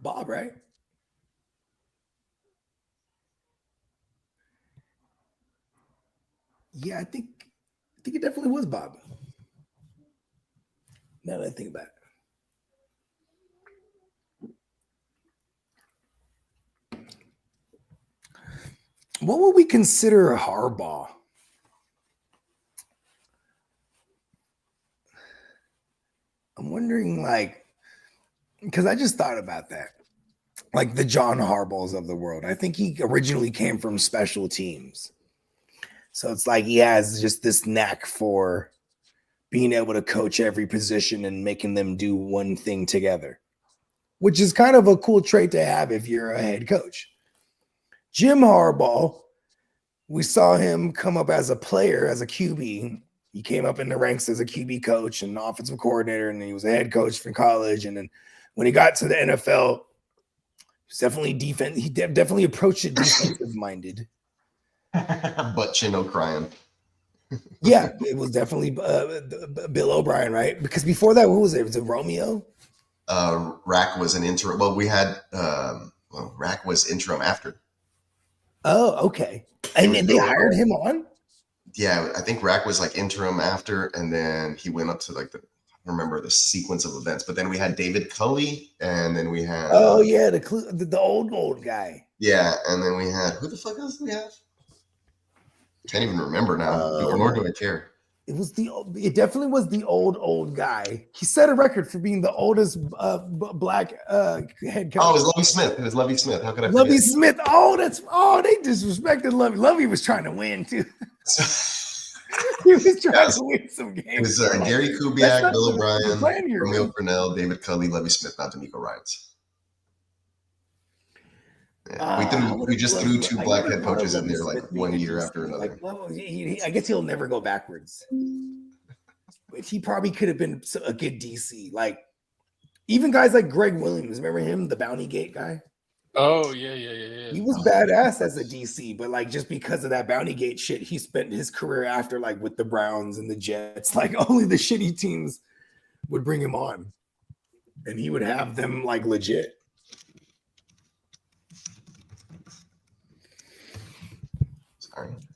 Bob, right? Yeah, I think it definitely was Bob. Now that I think about it. What would we consider a Harbaugh? I'm wondering, like, because I just thought about that. Like the John Harbaughs of the world. I think he originally came from special teams. So it's like he has just this knack for being able to coach every position and making them do one thing together, which is kind of a cool trait to have if you're a head coach. Jim Harbaugh, we saw him come up as a player, as a QB. He came up in the ranks as a QB coach and offensive coordinator, and he was a head coach from college. And then when he got to the NFL, he was definitely defense. He definitely approached it defensive-minded. But chin O'Brien. Yeah, it was definitely Bill O'Brien, right? Because before that, who was it? Was it Romeo? Rack was an interim. Well, we had Rack was interim after. Oh, okay. And they hired him on? Yeah, I think Rack was like interim after, and then he went up to like I don't remember the sequence of events. But then we had David Culley, and then we had the old guy. Yeah, and then we had who the fuck else did we have? Can't even remember now, nor do I care. It definitely was the old guy. He set a record for being the oldest black head coach. Oh, it was Lovie Smith. It was Lovie Smith. How could I forget? Lovie Smith. They disrespected Lovie. Lovie was trying to win too. He was trying to win some games. It was Gary Kubiak, Bill O'Brien, Romeo Cornell, David Culley, Lovie Smith, not D'Amico Ryans. Yeah, we just threw two black head coaches in there like 1 year after another. I guess he'll never go backwards. But he probably could have been a good DC. Like even guys like Greg Williams, remember him, the Bounty Gate guy? Oh yeah. He was badass as a DC, but like just because of that Bounty Gate shit, he spent his career after like with the Browns and the Jets. Like only the shitty teams would bring him on, and he would have them like legit.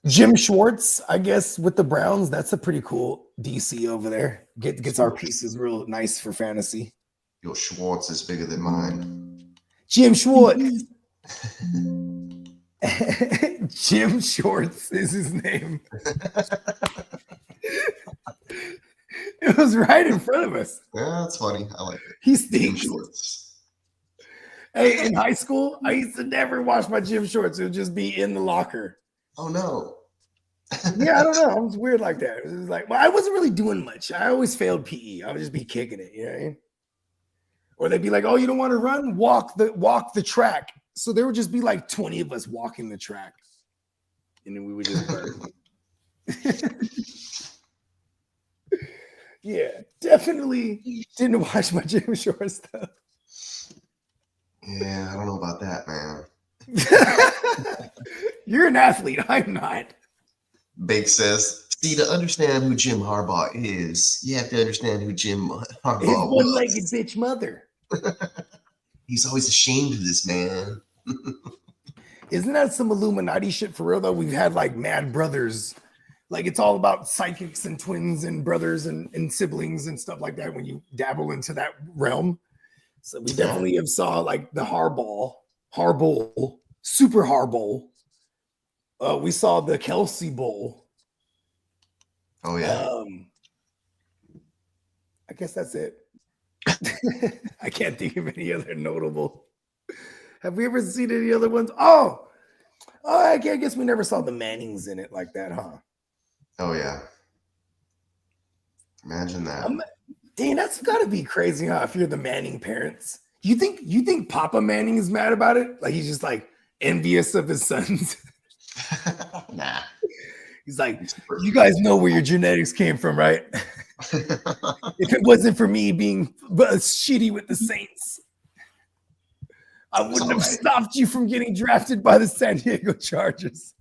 Jim Schwartz, I guess, with the Browns, that's a pretty cool DC over there. Gets our pieces real nice for fantasy. Your Schwartz is bigger than mine. Jim Schwartz. Jim Schwartz is his name. It was right in front of us. Yeah, that's funny. I like it. He stinks. Hey, in high school, I used to never wash my gym shorts. It would just be in the locker. Oh no. Yeah, I don't know. I was weird like that. It was like, well, I wasn't really doing much. I always failed PE. I would just be kicking it, you know what I mean? Or they'd be like, "Oh, you don't want to run? Walk the track." So there would just be like 20 of us walking the track, and then we would just burn. Yeah, definitely didn't wash my gym shorts though. Yeah, I don't know about that, man. You're an athlete. I'm not. Bake says, "See, to understand who Jim Harbaugh is, you have to understand who Jim Harbaugh His one-legged bitch mother. He's always ashamed of this man." Isn't that some Illuminati shit for real though? We've had like mad brothers. Like it's all about psychics and twins and brothers and siblings and stuff like that when you dabble into that realm. So we definitely have saw like the Harbaugh, Super Harbaugh. We saw the Kelsey Bowl. Oh yeah. I guess that's it. I can't think of any other notable. Have we ever seen any other ones? Oh, I guess we never saw the Mannings in it like that, huh? Oh yeah. Imagine that. Dang, that's got to be crazy, huh? If you're the Manning parents You think Papa Manning is mad about it? Like he's just like envious of his sons. Nah. He's like, you guys know where your genetics came from, right? If it wasn't for me being shitty with the Saints, I wouldn't have stopped you from getting drafted by the San Diego Chargers.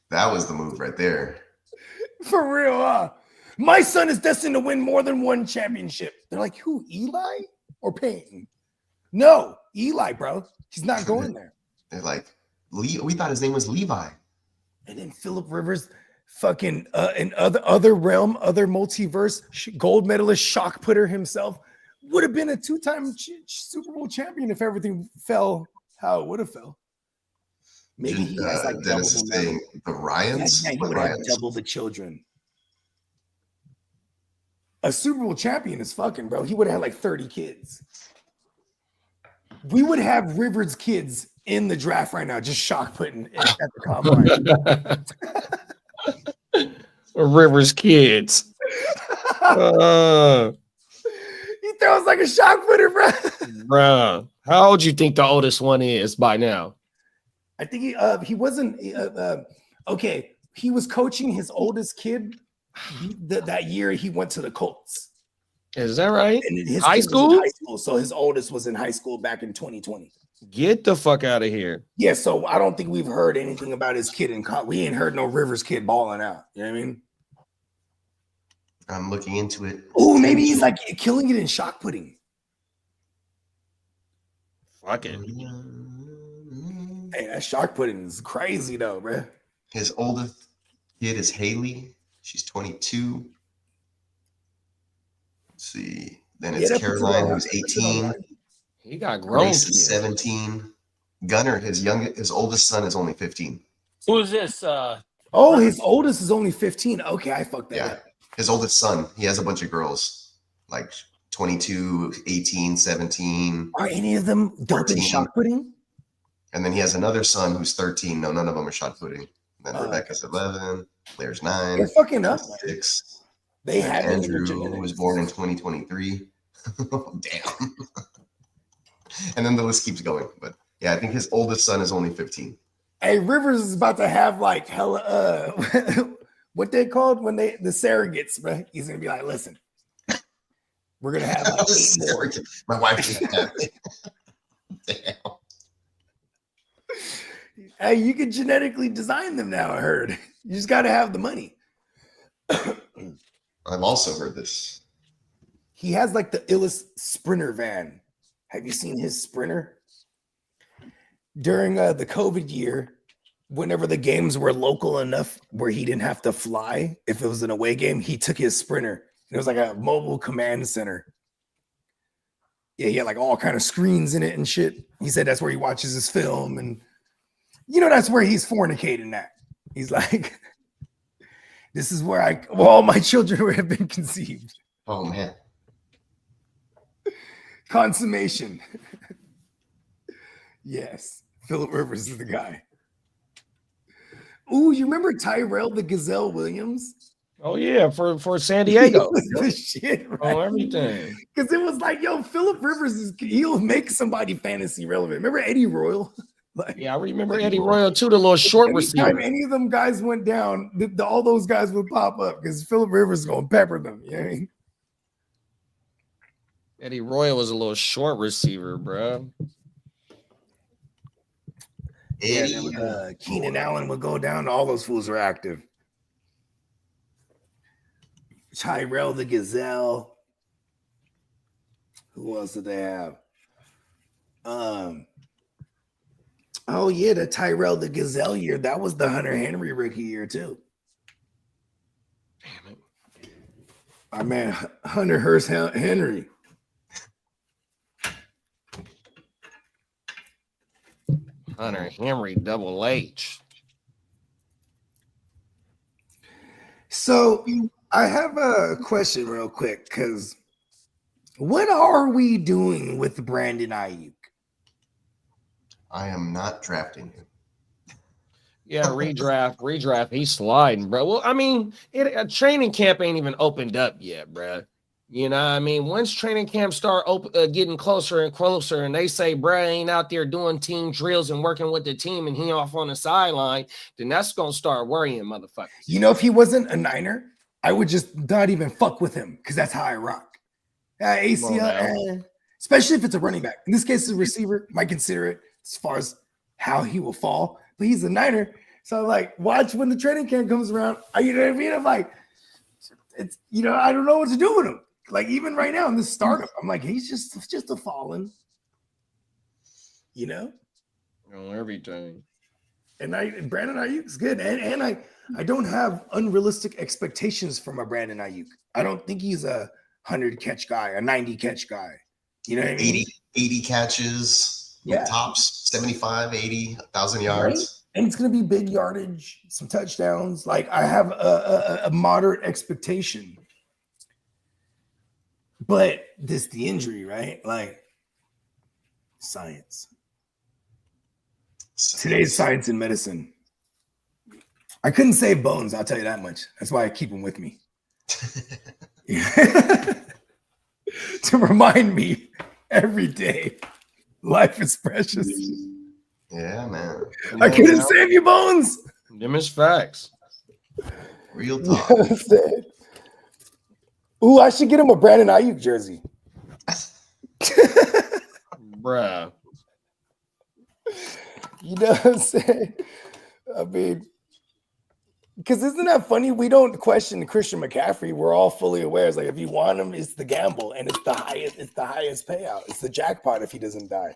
That was the move right there. For real, huh? My son is destined to win more than one championship. They're like, who, Eli or Peyton? No, Eli, bro. He's not going there. They're like, we thought his name was Levi. And then Phillip Rivers, fucking in other realm, other multiverse, gold medalist, shock putter himself, would have been a 2-time Super Bowl champion if everything fell how it would have fell. Maybe he has like Dennis is saying the Ryans. Yeah, he would have double the children. A Super Bowl champion is fucking, bro. He would have had like 30 kids. We would have Rivers' kids in the draft right now, just shock putting at the combine. Rivers' kids. He throws like a shock putter, bro. Bro, how old do you think the oldest one is by now? I think he wasn't okay. He was coaching his oldest kid that year. He went to the Colts. Is that right? And his high school? High school. So his oldest was in high school back in 2020. Get the fuck out of here. Yeah, so I don't think we've heard anything about his kid in college. We ain't heard no Rivers kid balling out. You know what I mean? I'm looking into it. Oh, maybe he's like killing it in shock pudding. Fuck it. Hey, that shock pudding is crazy though, bro. His oldest kid is Haley. She's 22. Let's see. Then it's Caroline, who's 18. He got grown. Grace is 17. Gunner, his oldest son is only 15. Who is this? His oldest is only 15. Okay, I fucked that up. His oldest son. He has a bunch of girls, like 22, 18, 17. Are any of them dope in shot pudding? And then he has another son who's 13. No, none of them are shot pudding. And then Rebecca's 11. Claire's 9. They're fucking up. 6. They had Andrew, who was born in 2023. Damn. And then the list keeps going. But yeah, I think his oldest son is only 15. Hey, Rivers is about to have like hella what they called when the surrogates, bro. He's gonna be like, listen, we're gonna have like 8 more. My wife can have it. Damn. Hey, you can genetically design them now, I heard. You just gotta have the money. I've also heard this. He has like the illest sprinter van. Have you seen his sprinter? During the COVID year, whenever the games were local enough where he didn't have to fly, if it was an away game, he took his sprinter. It was like a mobile command center. Yeah, he had like all kind of screens in it and shit. He said that's where he watches his film, and that's where he's fornicating at. He's like, this is where all my children have been conceived. Oh man. Consummation. Yes, Phillip Rivers is the guy. Ooh, you remember Tyrell the Gazelle Williams? Oh yeah, for San Diego. The shit, right? Oh, everything. Because it was like, yo, Phillip Rivers he'll make somebody fantasy relevant. Remember Eddie Royal? Yeah, I remember Eddie Royal too, the little short receiver. Any of them guys went down, all those guys would pop up because Phillip Rivers is gonna pepper them. You know what I mean? Eddie Royal was a little short receiver, bro. Keenan Allen would go down. All those fools were active. Tyrell the Gazelle. Who else did they have? Oh yeah, the Tyrell the Gazelle year. That was the Hunter Henry rookie year too. Damn it. My man Hunter Hearst Henry. Hunter Henry Double H. So I have a question real quick, because what are we doing with Brandon Ayuk? I am not drafting him. Yeah, redraft. He's sliding, bro. Well, I mean, training camp ain't even opened up yet, bro. You know what I mean? Once training camp start getting closer and closer, and they say Brad ain't out there doing team drills and working with the team and he off on the sideline, then that's going to start worrying motherfuckers. You know, if he wasn't a Niner, I would just not even fuck with him because that's how I rock. ACL, especially if it's a running back. In this case, it's a receiver. Might consider it as far as how he will fall, but he's a Niner. So, like, watch when the training camp comes around. You know what I mean? I'm like, it's, you know, I don't know what to do with him. Like, even right now in this startup, I'm like, he's just a fallen, you know? On everything. And Brandon Ayuk's good. And I don't have unrealistic expectations for my Brandon Ayuk. I don't think he's a 100 catch guy, a 90 catch guy. You know what I mean? 80 catches, Yeah. tops, 75, 80, 1,000 yards. Right? And it's going to be big yardage, some touchdowns. Like, I have a moderate expectation. But the injury, right? Like, science. Today's science in medicine. I couldn't save Bones, I'll tell you that much. That's why I keep him with me. To remind me every day, life is precious. Yeah, man. I couldn't save you, Bones. Them is facts. Real talk. Ooh, I should get him a Brandon Ayuk jersey. Bruh. You know what I'm saying? I mean, because isn't that funny? We don't question Christian McCaffrey. We're all fully aware. It's like, if you want him, it's the gamble, and it's the highest payout. It's the jackpot if he doesn't die.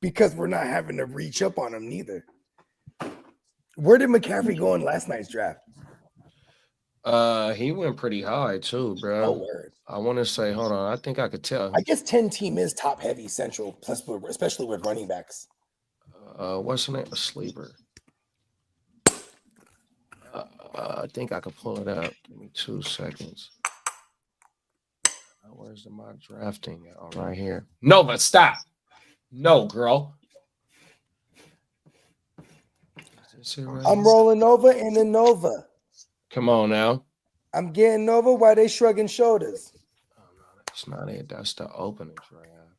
Because we're not having to reach up on him neither. Where did McCaffrey go in last night's draft? He went pretty high too, bro. Oh, word. I want to say, hold on. I think I could tell. I guess 10 team is top heavy central, plus especially with running backs. What's the name? A sleeper. I think I could pull it up. Give me 2 seconds. Where's the mock drafting? Oh, right here. Nova, stop. No, girl. Is it right? I'm rolling over in the Nova. Come on now. I'm getting over while they shrugging shoulders. Oh, no, that's not it. That's the openings right now.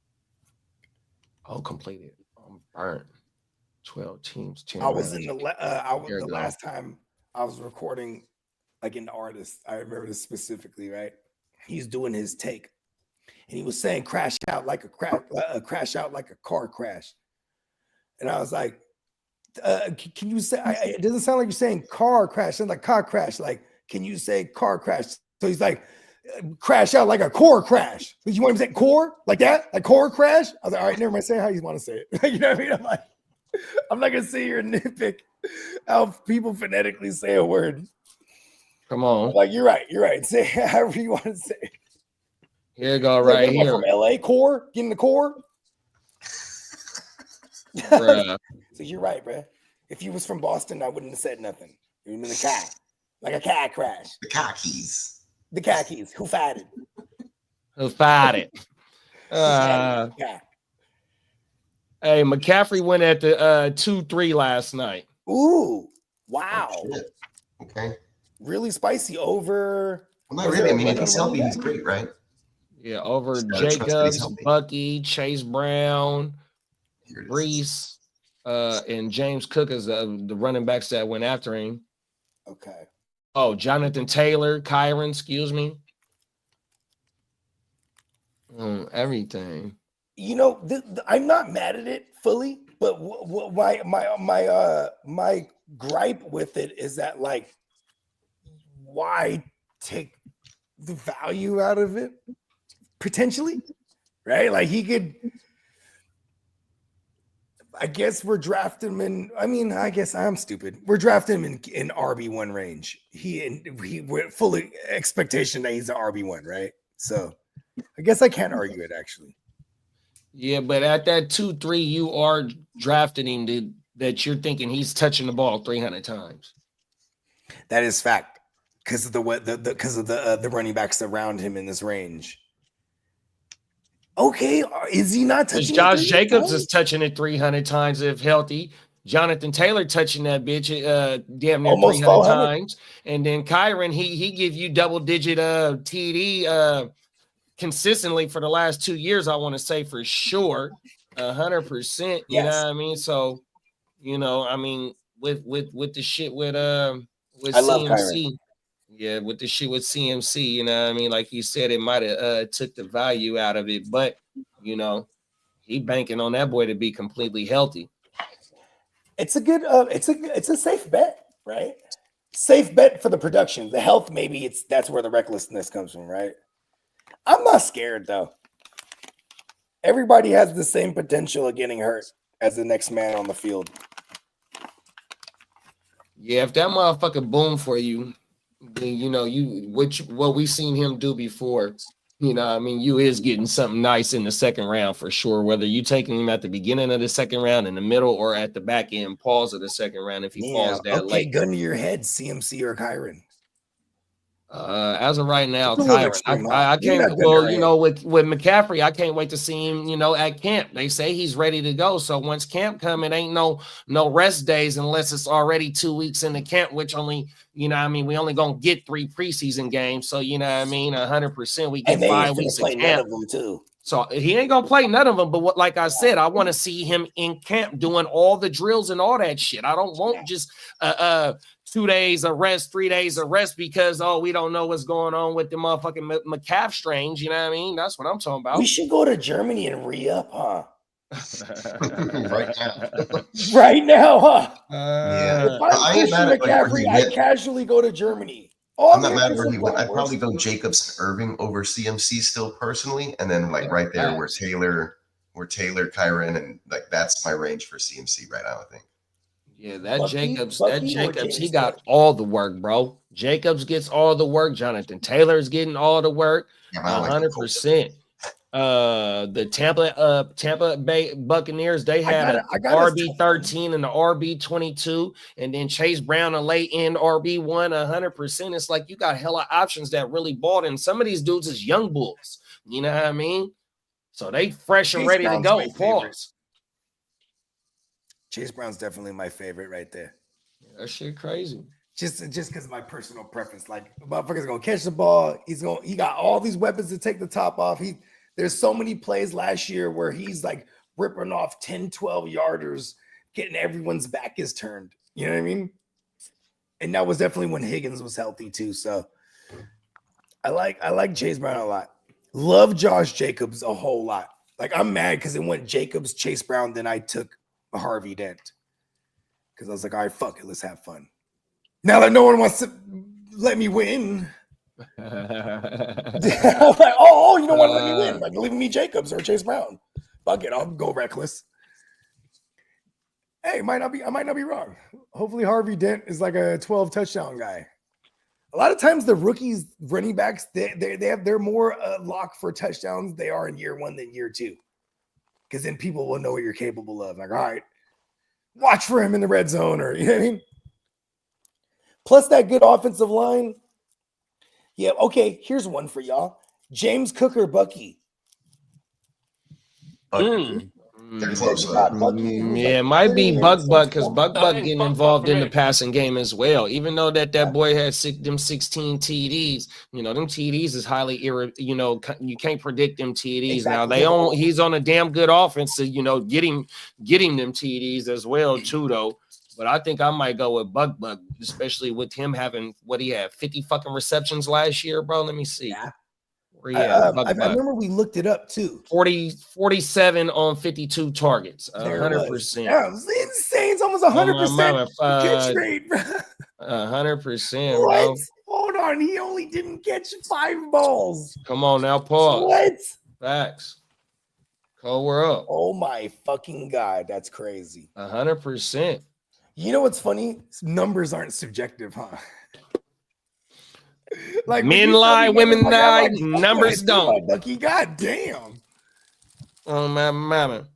Oh, completed. I'm burnt. 12 teams. 10 I was rounds. in the last time I was recording, like, an artist. I remember this specifically, right? He's doing his take, and he was saying crash out like a crash out like a car crash. And I was like, can you say, it doesn't sound like you're saying car crash, it's like car crash. Like, can you say car crash? So he's like, crash out like a core crash. You want him to say core? Like that? Like core crash? I was like, all right, never mind, say how you want to say it. You know what I mean? I'm like, I'm not going to sit here and nitpick how people phonetically say a word. Come on. I'm like, you're right. Say it however you want to say it. Here you go, right here. From LA, core? Get in the core? Bruh. So you're right, bro. If you was from Boston, I wouldn't have said nothing. It would have been a cat. Like a cat crash. The khakis. The khakis. Who fatted? Who fired it? Yeah. Hey, McCaffrey went at the 2-3 last night. Ooh. Wow. Oh, okay. Really spicy over. Well, not really. I mean, if he's healthy, he's great, right? Yeah, over Just gotta trust that he's Jacobs, healthy. Bucky, Chase Brown, Here it is. Reese, and James Cook as the running backs that went after him. Okay. Oh, Jonathan Taylor, Kyron, excuse me. Everything. You know, I'm not mad at it fully, but my gripe with it is that, like, why take the value out of it? Potentially, right? Like, he could. I guess we're drafting him in. I mean, I guess I'm stupid. We're drafting him in RB1 range. He went fully expectation that he's an RB1, right? So I guess I can't argue it, actually. Yeah, but at that 2-3, you are drafting him that you're thinking he's touching the ball 300 times. That is fact, because of the running backs around him in this range. Okay, is he not touching? Josh Jacobs is touching it 300 times if healthy. Jonathan Taylor touching that bitch damn near Almost 300 400. times. And then Kyron, he give you double-digit TD consistently for the last 2 years, I want to say for sure. 100%. You know Yes. what I mean? So, you know, I mean, with the shit with I love Kyron. CMC. Yeah, with the shit with CMC, you know what I mean? Like you said, it might have took the value out of it, but you know, he banking on that boy to be completely healthy. It's a good it's a safe bet, right? Safe bet for the production. The health, maybe that's where the recklessness comes from, right? I'm not scared though. Everybody has the same potential of getting hurt as the next man on the field. Yeah, if that motherfucker boom for you, then you know what we seen him do before. You know, I mean, you is getting something nice in the second round for sure. Whether you taking him at the beginning of the second round, in the middle, or at the back end pause of the second round, if he falls that Okay, late. gun to your head, CMC or Kyron. As of right now, It's a little Kyron, extreme, I You're can't. not gun to Well, your you head. know, with McCaffrey, I can't wait to see him. You know, at camp, they say he's ready to go. So once camp come, it ain't no rest days unless it's already 2 weeks into camp, which only, you know, I mean, we only gonna get 3 preseason games. So you know, what I mean, 100%, we get And they 5 ain't gonna weeks of play none camp. of them too. So he ain't gonna play none of them. But what, like I said, I want to see him in camp doing all the drills and all that shit. I don't want just 2 days of rest, 3 days of rest because we don't know what's going on with the motherfucking McCaff strange. You know what I mean? That's what I'm talking about. We should go to Germany and re-up, huh? Right now. Right now, huh? Yeah. If I'm I ain't Christian mad at where McCaffrey, he I went. casually go to Germany. I'm not mad where he went. I'd probably go Jacobs and Irving over CMC still personally, and then like right there where Taylor, Kyron, and like that's my range for CMC right now, I think. Yeah, that Bucky, Jacobs, he got all the work, bro. Jacobs gets all the work. Jonathan Taylor's getting all the work. Yeah, I don't like the 100%. The Tampa Bay Buccaneers, they had I a gotta RB13 and the RB22, and then Chase Brown a late end RB1. 100%. It's like you got hella options that really bought, and some of these dudes is young bulls. You know what I mean? So they fresh and Chase ready Brown's to go. my favorite. Pause. Chase Brown's definitely my favorite right there. That shit crazy. Just because of my personal preference. Like the motherfucker's gonna catch the ball. He got all these weapons to take the top off. There's so many plays last year where he's like ripping off 10, 12 yarders, getting everyone's back is turned. You know what I mean? And that was definitely when Higgins was healthy too. So I like Chase Brown a lot. Love Josh Jacobs a whole lot. Like I'm mad because it went Jacobs, Chase Brown, then I took Harvey Dent. Because I was like, all right, fuck it, let's have fun. Now that no one wants to let me win. I was like, you don't want to let me win. Like, leaving me Jacobs or Chase Brown. Fuck it, I'll go reckless. Hey, I might not be wrong. Hopefully Harvey Dent is like a 12 touchdown guy. A lot of times the rookies running backs, they're more locked for touchdowns they are in year one than year two. Because then people will know what you're capable of. Like, all right, watch for him in the red zone, or you know what I mean? Plus that good offensive line. Yeah, okay, here's one for y'all. James Cook or Bucky? They're close. Yeah, it might be Buck because Buck getting involved in the passing game as well. Even though that boy had 16 TDs, you know, them TDs is highly you can't predict them TDs. Exactly. Now he's on a damn good offense to, you know, getting them TDs as well too though. But I think I might go with Buck, especially with him having what he had 50 fucking receptions last year, bro. Let me see. Yeah. I remember we looked it up too. 47 on 52 targets. 100%. Yeah, it was insane. It's almost 100% catch rate, bro. 100%, What? bro. Hold on. He only didn't catch 5 balls. Come on now, pause. What? Facts. Cole, we're up. Oh my fucking God. That's crazy. 100%. You know what's funny? Numbers aren't subjective, huh? Like men lie, women lie, numbers don't. Bucky, God damn. Oh my mama.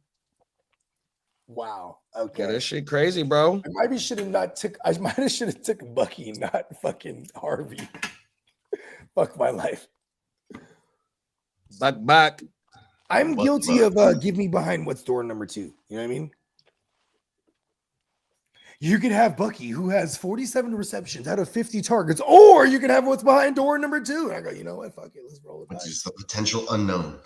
Wow. Okay. Yeah, that shit crazy, bro. I might have should have took Bucky, not fucking Harvey. Fuck my life. Buck. I'm guilty of give me behind what's door number 2. You know what I mean? You could have Bucky, who has 47 receptions out of 50 targets, or you could have what's behind door number 2. And I go, you know what? Fuck it. Let's roll it Which back. is the potential unknown.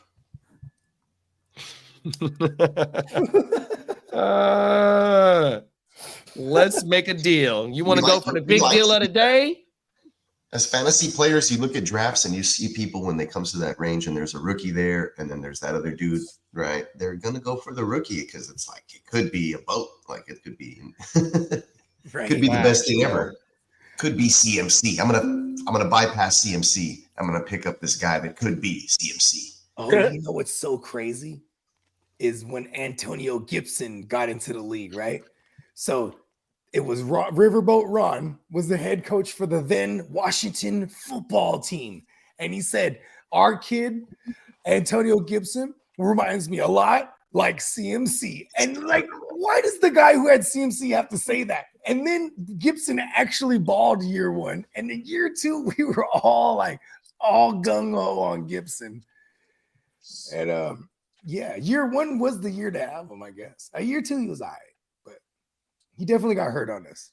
Let's make a deal. You want to go for the big deal of the day? As fantasy players, you look at drafts and you see people when they comes to that range and there's a rookie there and then there's that other dude, right? They're going to go for the rookie because it's like it could be a boat. Like it could be Right. could be the best thing ever. Could be CMC. I'm gonna bypass CMC. I'm going to pick up this guy that could be CMC. Oh, you know what's so crazy is when Antonio Gibson got into the league, right? So it was Riverboat Ron was the head coach for the then Washington football team. And he said, our kid, Antonio Gibson, reminds me a lot like CMC. And like, why does the guy who had CMC have to say that? And then Gibson actually balled year 1. And in year 2, we were all gung-ho on Gibson. And yeah, year 1 was the year to have him, I guess. Year 2, he was all right. He definitely got hurt on this.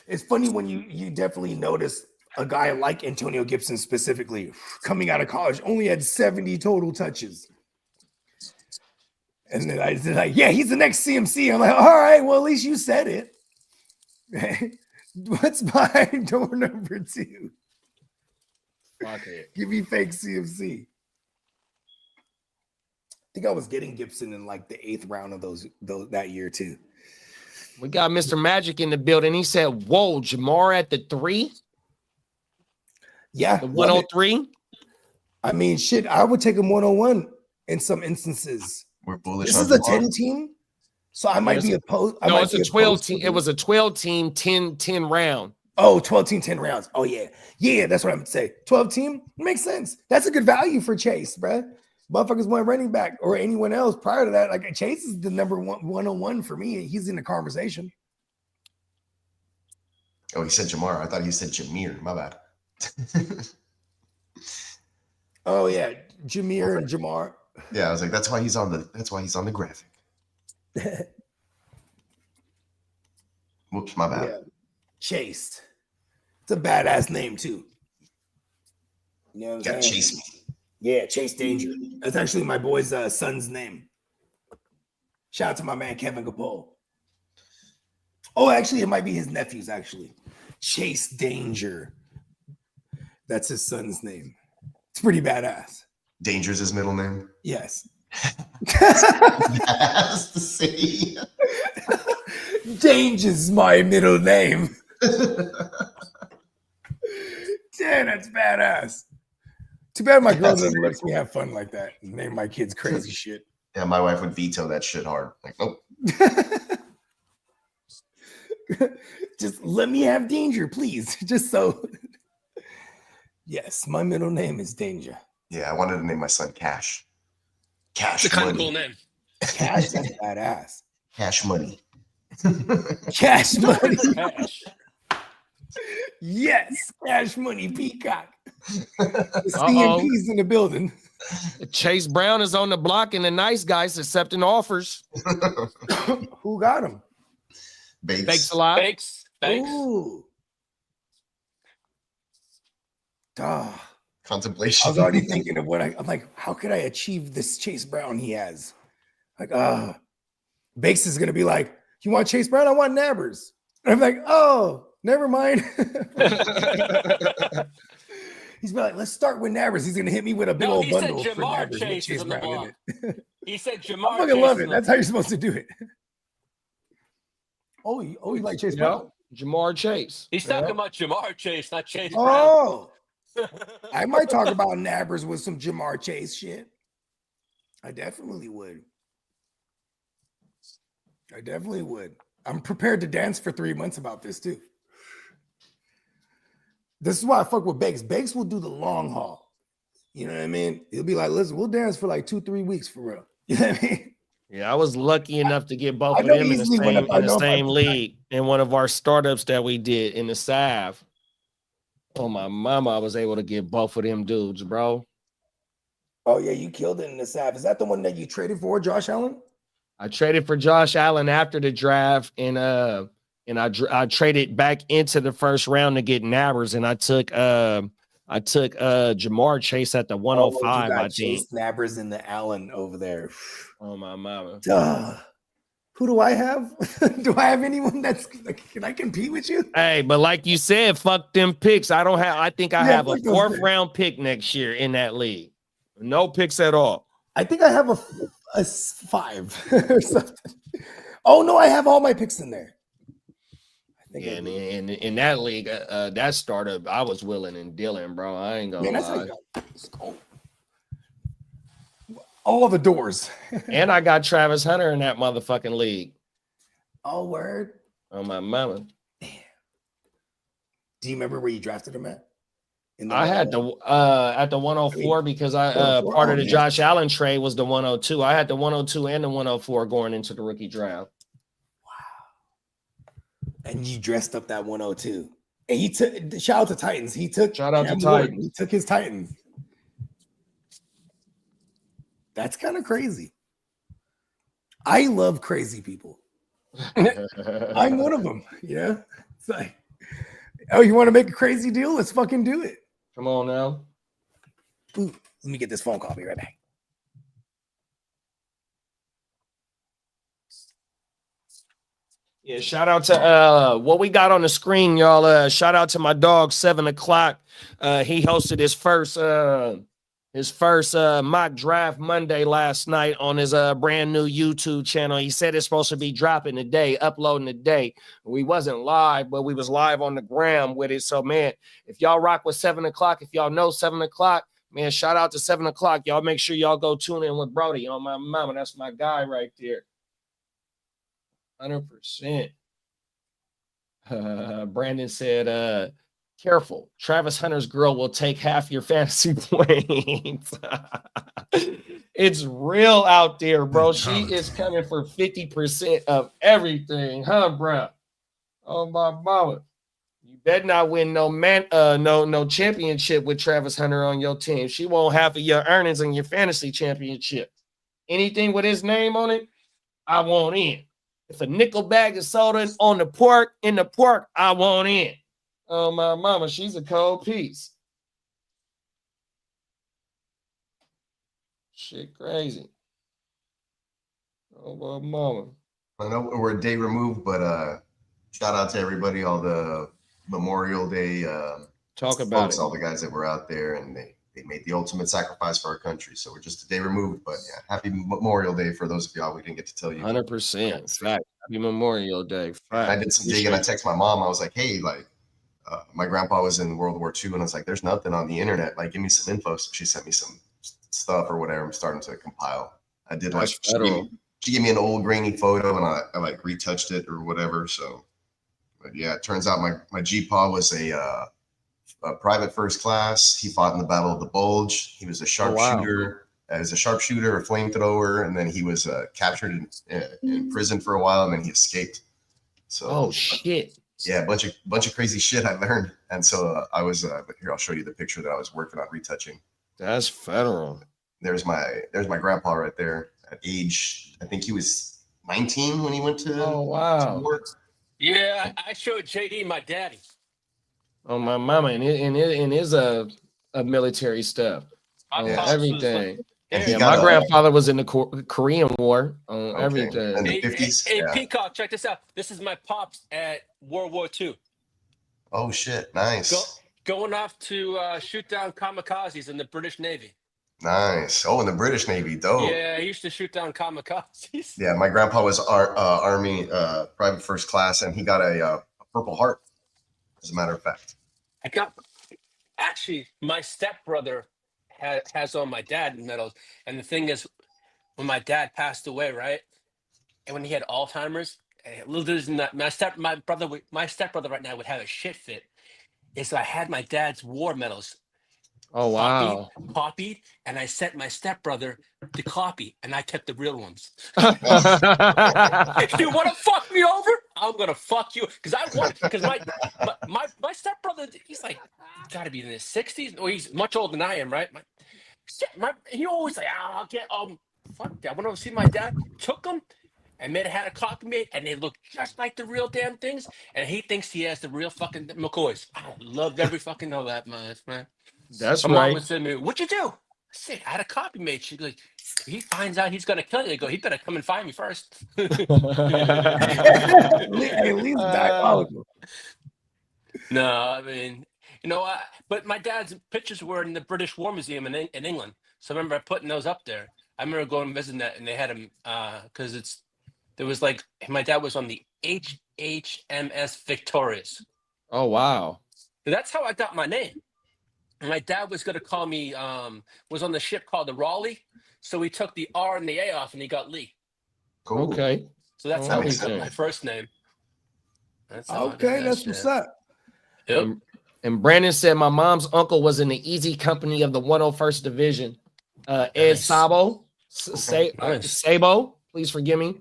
It's funny when you definitely notice a guy like Antonio Gibson specifically coming out of college only had 70 total touches. And then I said, like, yeah, he's the next CMC. I'm like, all right, well, at least you said it. What's behind door number 2? Okay. Give me fake CMC. I think I was getting Gibson in like the 8th round of those that year too. We got Mr. Magic in the building. He said, whoa, Jamar at the 3? Yeah. The 103? I mean, shit, I would take him 101 in some instances. We're bullish. This on is a Jamar. 10 team. So I might be opposed. No, it's a 12 team. It was a 12 team, 10 round. Oh, 12 team, 10 rounds. Oh, yeah. Yeah, that's what I'm saying. 12 team makes sense. That's a good value for Chase, bruh. Motherfuckers want running back or anyone else prior to that. Like Chase is the number 101 for me. He's in the conversation. Oh, he said Jamar. I thought he said Jameer. My bad. Oh yeah, Jameer and Jamar. Yeah, I was like, that's why he's on the graphic. Whoops, my bad. Yeah. Chase. It's a badass name too. You know what I'm Got saying? Chase me. Yeah, Chase Danger. That's actually my boy's son's name. Shout out to my man Kevin Capone. Oh, actually, it might be his nephew's actually. Chase Danger. That's his son's name. It's pretty badass. Danger's his middle name. Yes. Has to say. Danger's my middle name. Damn, that's badass. Too bad my girl doesn't let me have fun like that and name my kids crazy shit. Yeah, my wife would veto that shit hard. Like, nope. Just let me have Danger, please. Just so. Yes, my middle name is Danger. Yeah, I wanted to name my son Cash. Cash It's a kind money. of cool name. Cash, that's badass. Cash money. Cash money. Cash. Yes, Cash Money Peacock. The CMP's in the building. Chase Brown is on the block and the nice guys accepting offers. Who got him? Thanks a lot. Thanks. Ooh. Duh. Contemplation. I was already thinking of I'm like, how could I achieve this Chase Brown he has? Like, Bakes is gonna be like, you want Chase Brown? I want Nabbers. And I'm like, oh, never mind. He's like, let's start with Nabbers. He's gonna hit me with a big old he said bundle for Jamar Nabbers with Chase Chase is on the Brown in it. He said I Jamar. fucking love it. That's how you're supposed to do it. Oh, you like Chase Brown? Jamar Chase. He's talking about Jamar Chase, not Chase Brown. Oh, I might talk about Nabbers with some Jamar Chase shit. I definitely would. I'm prepared to dance for 3 months about this too. This is why I fuck with Bakes. Bakes will do the long haul. You know what I mean? He'll be like, listen, we'll dance for like 2-3 weeks for real. You know what I mean? Yeah, I was lucky enough to get both I of know them in easily when I the know same about- league in one of our startups that we did in the Sav. Oh, my mama, I was able to get both of them dudes, bro. Oh yeah, you killed it in the Sav. Is that the one that you traded for, Josh Allen? I traded for Josh Allen after the draft, and I traded back into the first round to get Nabbers, and I took Jamar Chase at the 105. You got I think. Chase Nabbers and the Allen over there. Oh my mama. Duh. Who do I have? Do I have anyone that's can I compete with you? Hey, but like you said, fuck them picks. I think I have a fuck those 4th picks. round pick next year in that league. No picks at all. I think I have a 5 or something. Oh no, I have all my picks in there. I think And in that league, that startup, I was willing and dealing, bro. I ain't gonna lie. Let's go. All the doors. And I got Travis Hunter in that motherfucking league. Oh, word. Oh my mama. Do you remember where you drafted him at? I had the at the 104 because I part of the Josh Allen trade was the 102. I had the 102 and the 104 going into the rookie draft. Wow. And you dressed up that 102. And he took shout out to Titans. He took Titans. He took his Titans. That's kind of crazy. I love crazy people. I'm one of them. Yeah. It's like, oh, you want to make a crazy deal? Let's fucking do it. Come on now. Ooh, let me get this phone call. I'll be right back. Yeah, shout out to what we got on the screen, y'all. Shout out to my dog, 7 o'clock. He hosted his first mock draft Monday last night on his brand new YouTube channel. He said it's supposed to be dropping today, uploading today. We wasn't live, but we was live on the gram with it. So, man, if y'all rock with 7 o'clock, if y'all know 7 o'clock, man, shout out to 7 o'clock. Y'all make sure y'all go tune in with Brody on my mama. That's my guy right there. 100%. Brandon said, careful. Travis Hunter's girl will take half your fantasy points. It's real out there, bro. She is coming for 50% of everything, huh, bro? Oh my mama. You better not win no championship with Travis Hunter on your team. She won't half of your earnings in your fantasy championship. Anything with his name on it, I want in. If a nickel bag is sold in the pork, I want in. Oh, my mama, she's a cold piece. Shit crazy. Oh, my mama. I know we're a day removed, but shout out to everybody, all the Memorial Day Talk about folks, it. all the guys that were out there, and they made the ultimate sacrifice for our country. So we're just a day removed, but yeah, happy Memorial Day for those of y'all we didn't get to tell you. 100%. Fact. Happy Memorial Day. Fact. I did some digging. I texted my mom. I was like, hey, like, my grandpa was in World War II, and I was like, there's nothing on the internet. Like, give me some info. So she sent me some stuff or whatever. I'm starting to compile. I did like, she gave me an old grainy photo, and I like retouched it or whatever. So, but yeah, it turns out my G-Pa was a private first class. He fought in the Battle of the Bulge. He was a sharpshooter. As a sharpshooter, a flamethrower, and then he was captured in prison for a while, and then he escaped. So, oh shit. Yeah, a bunch of crazy shit I learned, and so I was. But here, I'll show you the picture that I was working on retouching. That's federal. There's my grandpa right there. At age, I think he was 19 when he went to. Oh wow. To work. Yeah, I showed JD my daddy. Oh my mama, and his military stuff. Everything. Yeah, my grandfather was in the Korean War on everything. In the 50s. Hey, Peacock, check this out. This is my pops at World War II. Oh shit! Nice. Going off to shoot down kamikazes in the British Navy. Nice. Oh, in the British Navy, dope. Yeah, he used to shoot down kamikazes. Yeah, my grandpa was Army private first class, and he got a Purple Heart. As a matter of fact, My stepbrother has on my dad medals, and the thing is, when my dad passed away, right, and when he had Alzheimer's, my stepbrother right now would have a shit fit. Is I had my dad's war medals. Oh wow! Copied, and I sent my stepbrother the copy, and I kept the real ones. If you want to fuck me over, I'm gonna fuck you because my stepbrother, he's like got to be in his 60s. Or he's much older than I am, right? He always like, I'll get fuck that. I want to see my dad. Took him. and made had a copy made, and they look just like the real damn things. And he thinks he has the real fucking McCoys. I loved every fucking know that, man. That's My mom right. would say to me, "What'd you do?" I said, "I had a copy made." She'd be like, "He finds out he's gonna kill you." They go, "He better come and find me first." At least diabolical. No, I mean, but my dad's pictures were in the British War Museum in England. So I remember putting those up there. I remember going and visiting that, and they had him because there was like my dad was on the HHMS Victorious. Oh wow. That's how I got my name. And my dad was going to call me was on the ship called the Raleigh, so he took the R and the A off, and he got Lee. Cool. Okay. So that's how he got my first name. That's how Okay, that's what's up. Yep. And Brandon said my mom's uncle was in the Easy Company of the 101st Division. Ed Nice. Sabo, Nice. Sabo, please forgive me.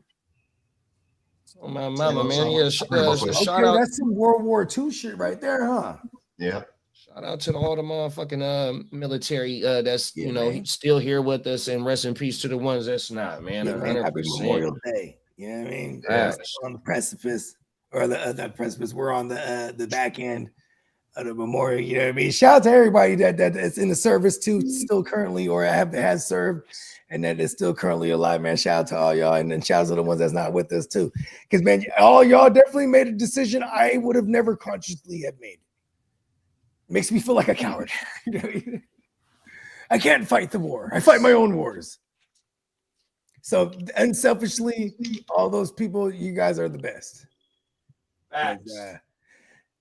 Oh my mama, man. Yeah, shout out. That's some World War II shit right there, huh? Yeah. Shout out to all the motherfucking military that's man. still here with us, and rest in peace to the ones that's not, man. Yeah, man. Happy 100%. Memorial Day. You know what I mean? Yeah. On the precipice, or not precipice. We're on the back end of the memorial. You know what I mean? Shout out to everybody that's in the service too, still currently, or has served, and that is still currently alive. Man, shout out to all y'all, and then shout out to the ones that's not with us too. Because man, all y'all definitely made a decision I would have never consciously have made. Makes me feel like a coward. You know? I can't fight the war. I fight my own wars. So unselfishly, all those people, you guys are the best.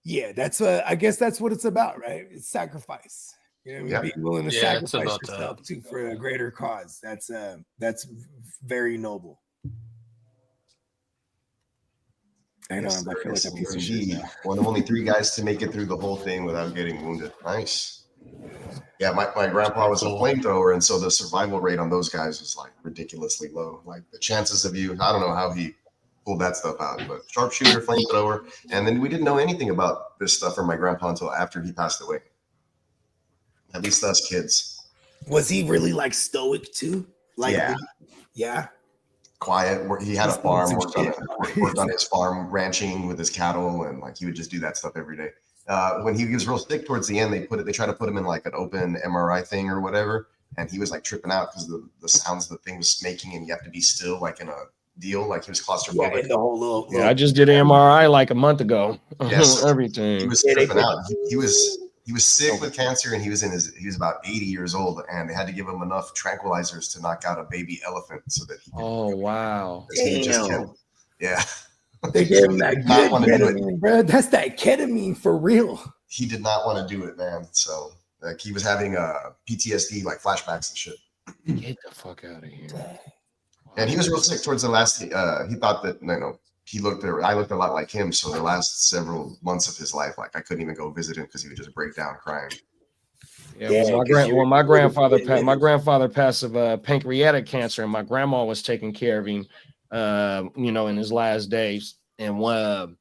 Yeah, that's I guess that's what it's about, right? It's sacrifice. You know what I mean? Yeah. Being willing to Yeah, it's sacrifice about yourself too for a greater cause. That's very noble. I know. Yes, I feel like a piece of shit indeed. now. One of only 3 guys to make it through the whole thing without getting wounded. Nice. Yeah, my grandpa was a flamethrower, and so the survival rate on those guys was like ridiculously low. Like the chances of you, I don't know how he pulled that stuff out, but sharpshooter, flamethrower, and then we didn't know anything about this stuff from my grandpa until after he passed away. At least us kids. Was he really like stoic too? Like, yeah. Quiet. He had a farm, Some worked on his farm, ranching with his cattle, and like he would just do that stuff every day. When he was real sick towards the end, they try to put him in like an open MRI thing or whatever, and he was like tripping out because the sounds the thing was making, and you have to be still, like in a deal, like he was claustrophobic. The whole little I just did an MRI like a month ago. Yes, Everything. He was tripping out. He was sick with cancer, and he was about 80 years old, and they had to give him enough tranquilizers to knock out a baby elephant so that he could. Oh wow! He just kept, yeah. They gave him that good ketamine, bro. That's that ketamine for real. He did not want to do it, man. So like he was having PTSD, like flashbacks and shit. Get the fuck out of here. And he was real sick towards the last. He thought that I looked a lot like him. So the last several months of his life, like I couldn't even go visit him because he would just break down crying. Yeah, my grandfather passed of pancreatic cancer, and my grandma was taking care of him, in his last days. And one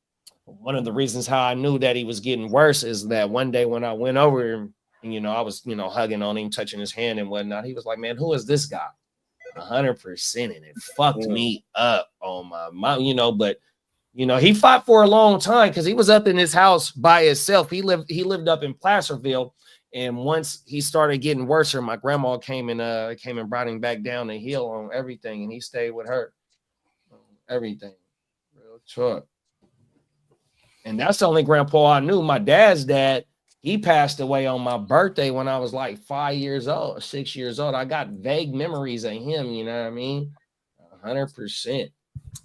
of the reasons how I knew that he was getting worse is that one day when I went over him, and, I was, hugging on him, touching his hand and whatnot, he was like, "Man, who is this guy?" 100%, and it fucked me up on my, but he fought for a long time because he was up in his house by himself. He lived up in Placerville, and once he started getting worse, my grandma came and brought him back down the hill on everything, and he stayed with her. Everything, real talk. And that's the only grandpa I knew. My dad's dad, he passed away on my birthday when I was like 6 years old. I got vague memories of him, you know what I mean? 100%.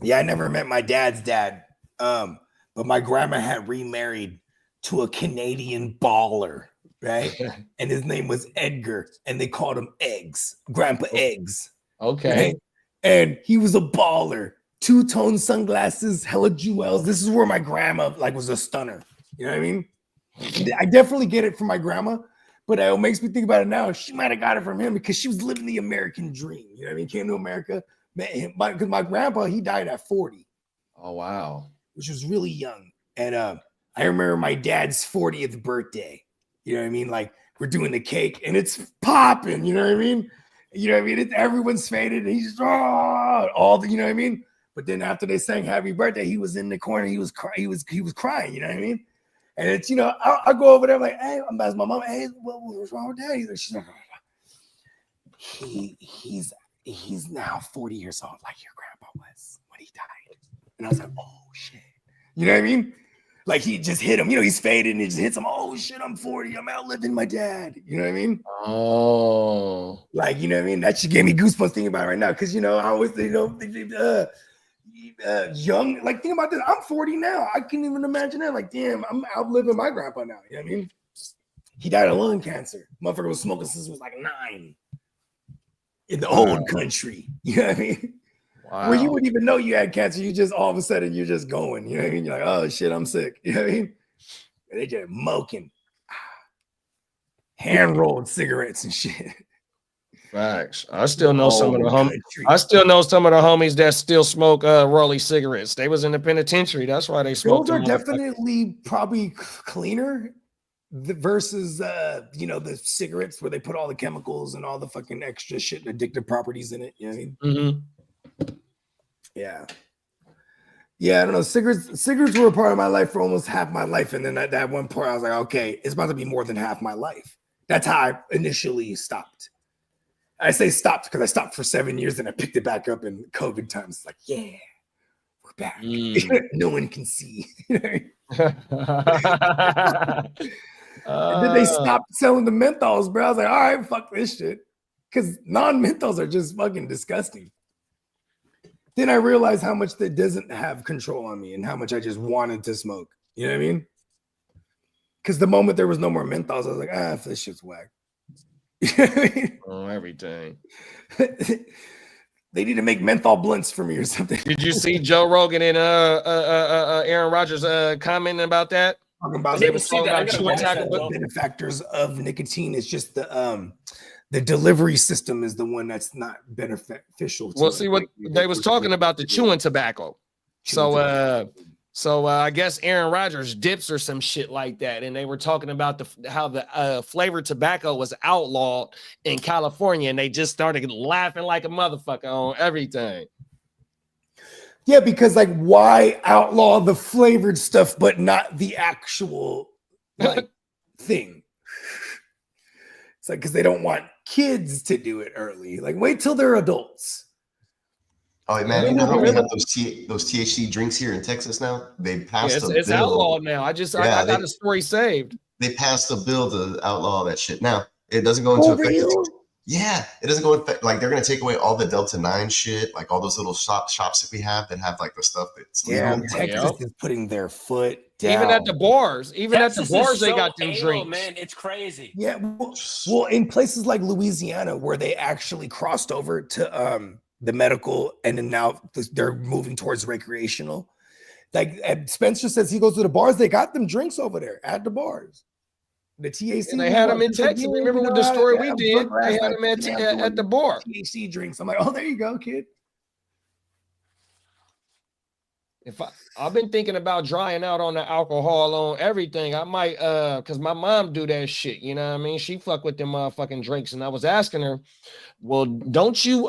Yeah, I never met my dad's dad. But my grandma had remarried to a Canadian baller, right? And his name was Edgar, and they called him Eggs, Grandpa Eggs. Okay. Right? And he was a baller. 2-tone sunglasses, hella jewels. This is where my grandma was a stunner. You know what I mean? I definitely get it from my grandma, but it makes me think about it now. She might have got it from him because she was living the American dream. You know what I mean? Came to America, met him. Because my grandpa, he died at 40. Oh, wow. Which was really young. And I remember my dad's 40th birthday. You know what I mean? Like, we're doing the cake and it's popping. You know what I mean? Everyone's faded. And he's just, you know what I mean? But then after they sang Happy Birthday, he was in the corner. He was crying. You know what I mean? And it's, you know, I go over there, I'm like, hey, I'm asking my mom, hey, what's wrong with Daddy? She's like, he's now 40 years old, like your grandpa was when he died. And I was like, oh shit. You know what I mean? Like he just hit him, you know, he's faded and it just hits him. Oh shit, I'm 40. I'm outliving my dad. You know what I mean? Oh, like, you know what I mean? That shit gave me goosebumps thinking about it right now. Cause you know, I always, you know, young, like think about this. I'm 40 now. I can't even imagine that. Like, damn, I'm outliving my grandpa now. You know what I mean? He died of lung cancer. Motherfucker was smoking since he was like 9 in the old country. You know what I mean? wow. Where you wouldn't even know you had cancer. You just all of a sudden you're just going. You know what I mean? You're like, oh shit, I'm sick. You know what I mean? And they just smoking hand rolled cigarettes and shit. Facts. I still know some of the country. I still know some of the homies that still smoke Rolly cigarettes. They was in the penitentiary. That's why they smoked. Those are definitely probably cleaner versus you know, the cigarettes where they put all the chemicals and all the fucking extra shit and addictive properties in it. You know what I mean? Mm-hmm. Yeah. Yeah, I don't know. Cigarettes were a part of my life for almost half my life. And then at that one point, I was like, okay, it's about to be more than half my life. That's how I initially stopped. I say stopped because I stopped for 7 years and I picked it back up in COVID times. It's like, yeah, we're back. No one can see. And then they stopped selling the menthols, bro. I was like, all right, fuck this shit. Because non-menthols are just fucking disgusting. Then I realized how much that doesn't have control on me and how much I just wanted to smoke. You know what I mean? Because the moment there was no more menthols, I was like, this shit's whack. You know what I mean? Oh, everything. They need to make menthol blunts for me or something. Did you see Joe Rogan and Aaron Rodgers commenting about that? Talking about they was talking about chewing tobacco. benefactors of nicotine. It's just the delivery system is the one that's not beneficial. Well, see what they was talking about, the chewing tobacco. So I guess Aaron Rodgers dips or some shit like that, and they were talking about how the flavored tobacco was outlawed in California, and they just started laughing like a motherfucker on everything. Yeah, because like, why outlaw the flavored stuff but not the actual like thing? It's like because they don't want kids to do it early. Like, wait till they're adults. Oh man, you know how we have those THC drinks here in Texas now? They passed a bill. It's outlawed now. I got a story saved. They passed a bill to outlaw that shit. Now it doesn't go into effect. Yeah, it doesn't go into effect. Like they're gonna take away all the Delta 9 shit, like all those little shops that we have that have like the stuff that's legal. Texas is putting their foot down. Even at the bars, Texas they so got them drinks. Man, it's crazy. Yeah, well, in places like Louisiana where they actually crossed over to the medical, and then now they're moving towards recreational. Like Spencer says, he goes to the bars. They got them drinks over there at the bars. The THC. And they had them in Texas. Remember with the story we did? They had them at the bar. THC drinks. I'm like, oh, there you go, kid. I've been thinking about drying out on the alcohol on everything. I might because my mom do that shit, you know what I mean? She fuck with them motherfucking drinks. And I was asking her, well, don't you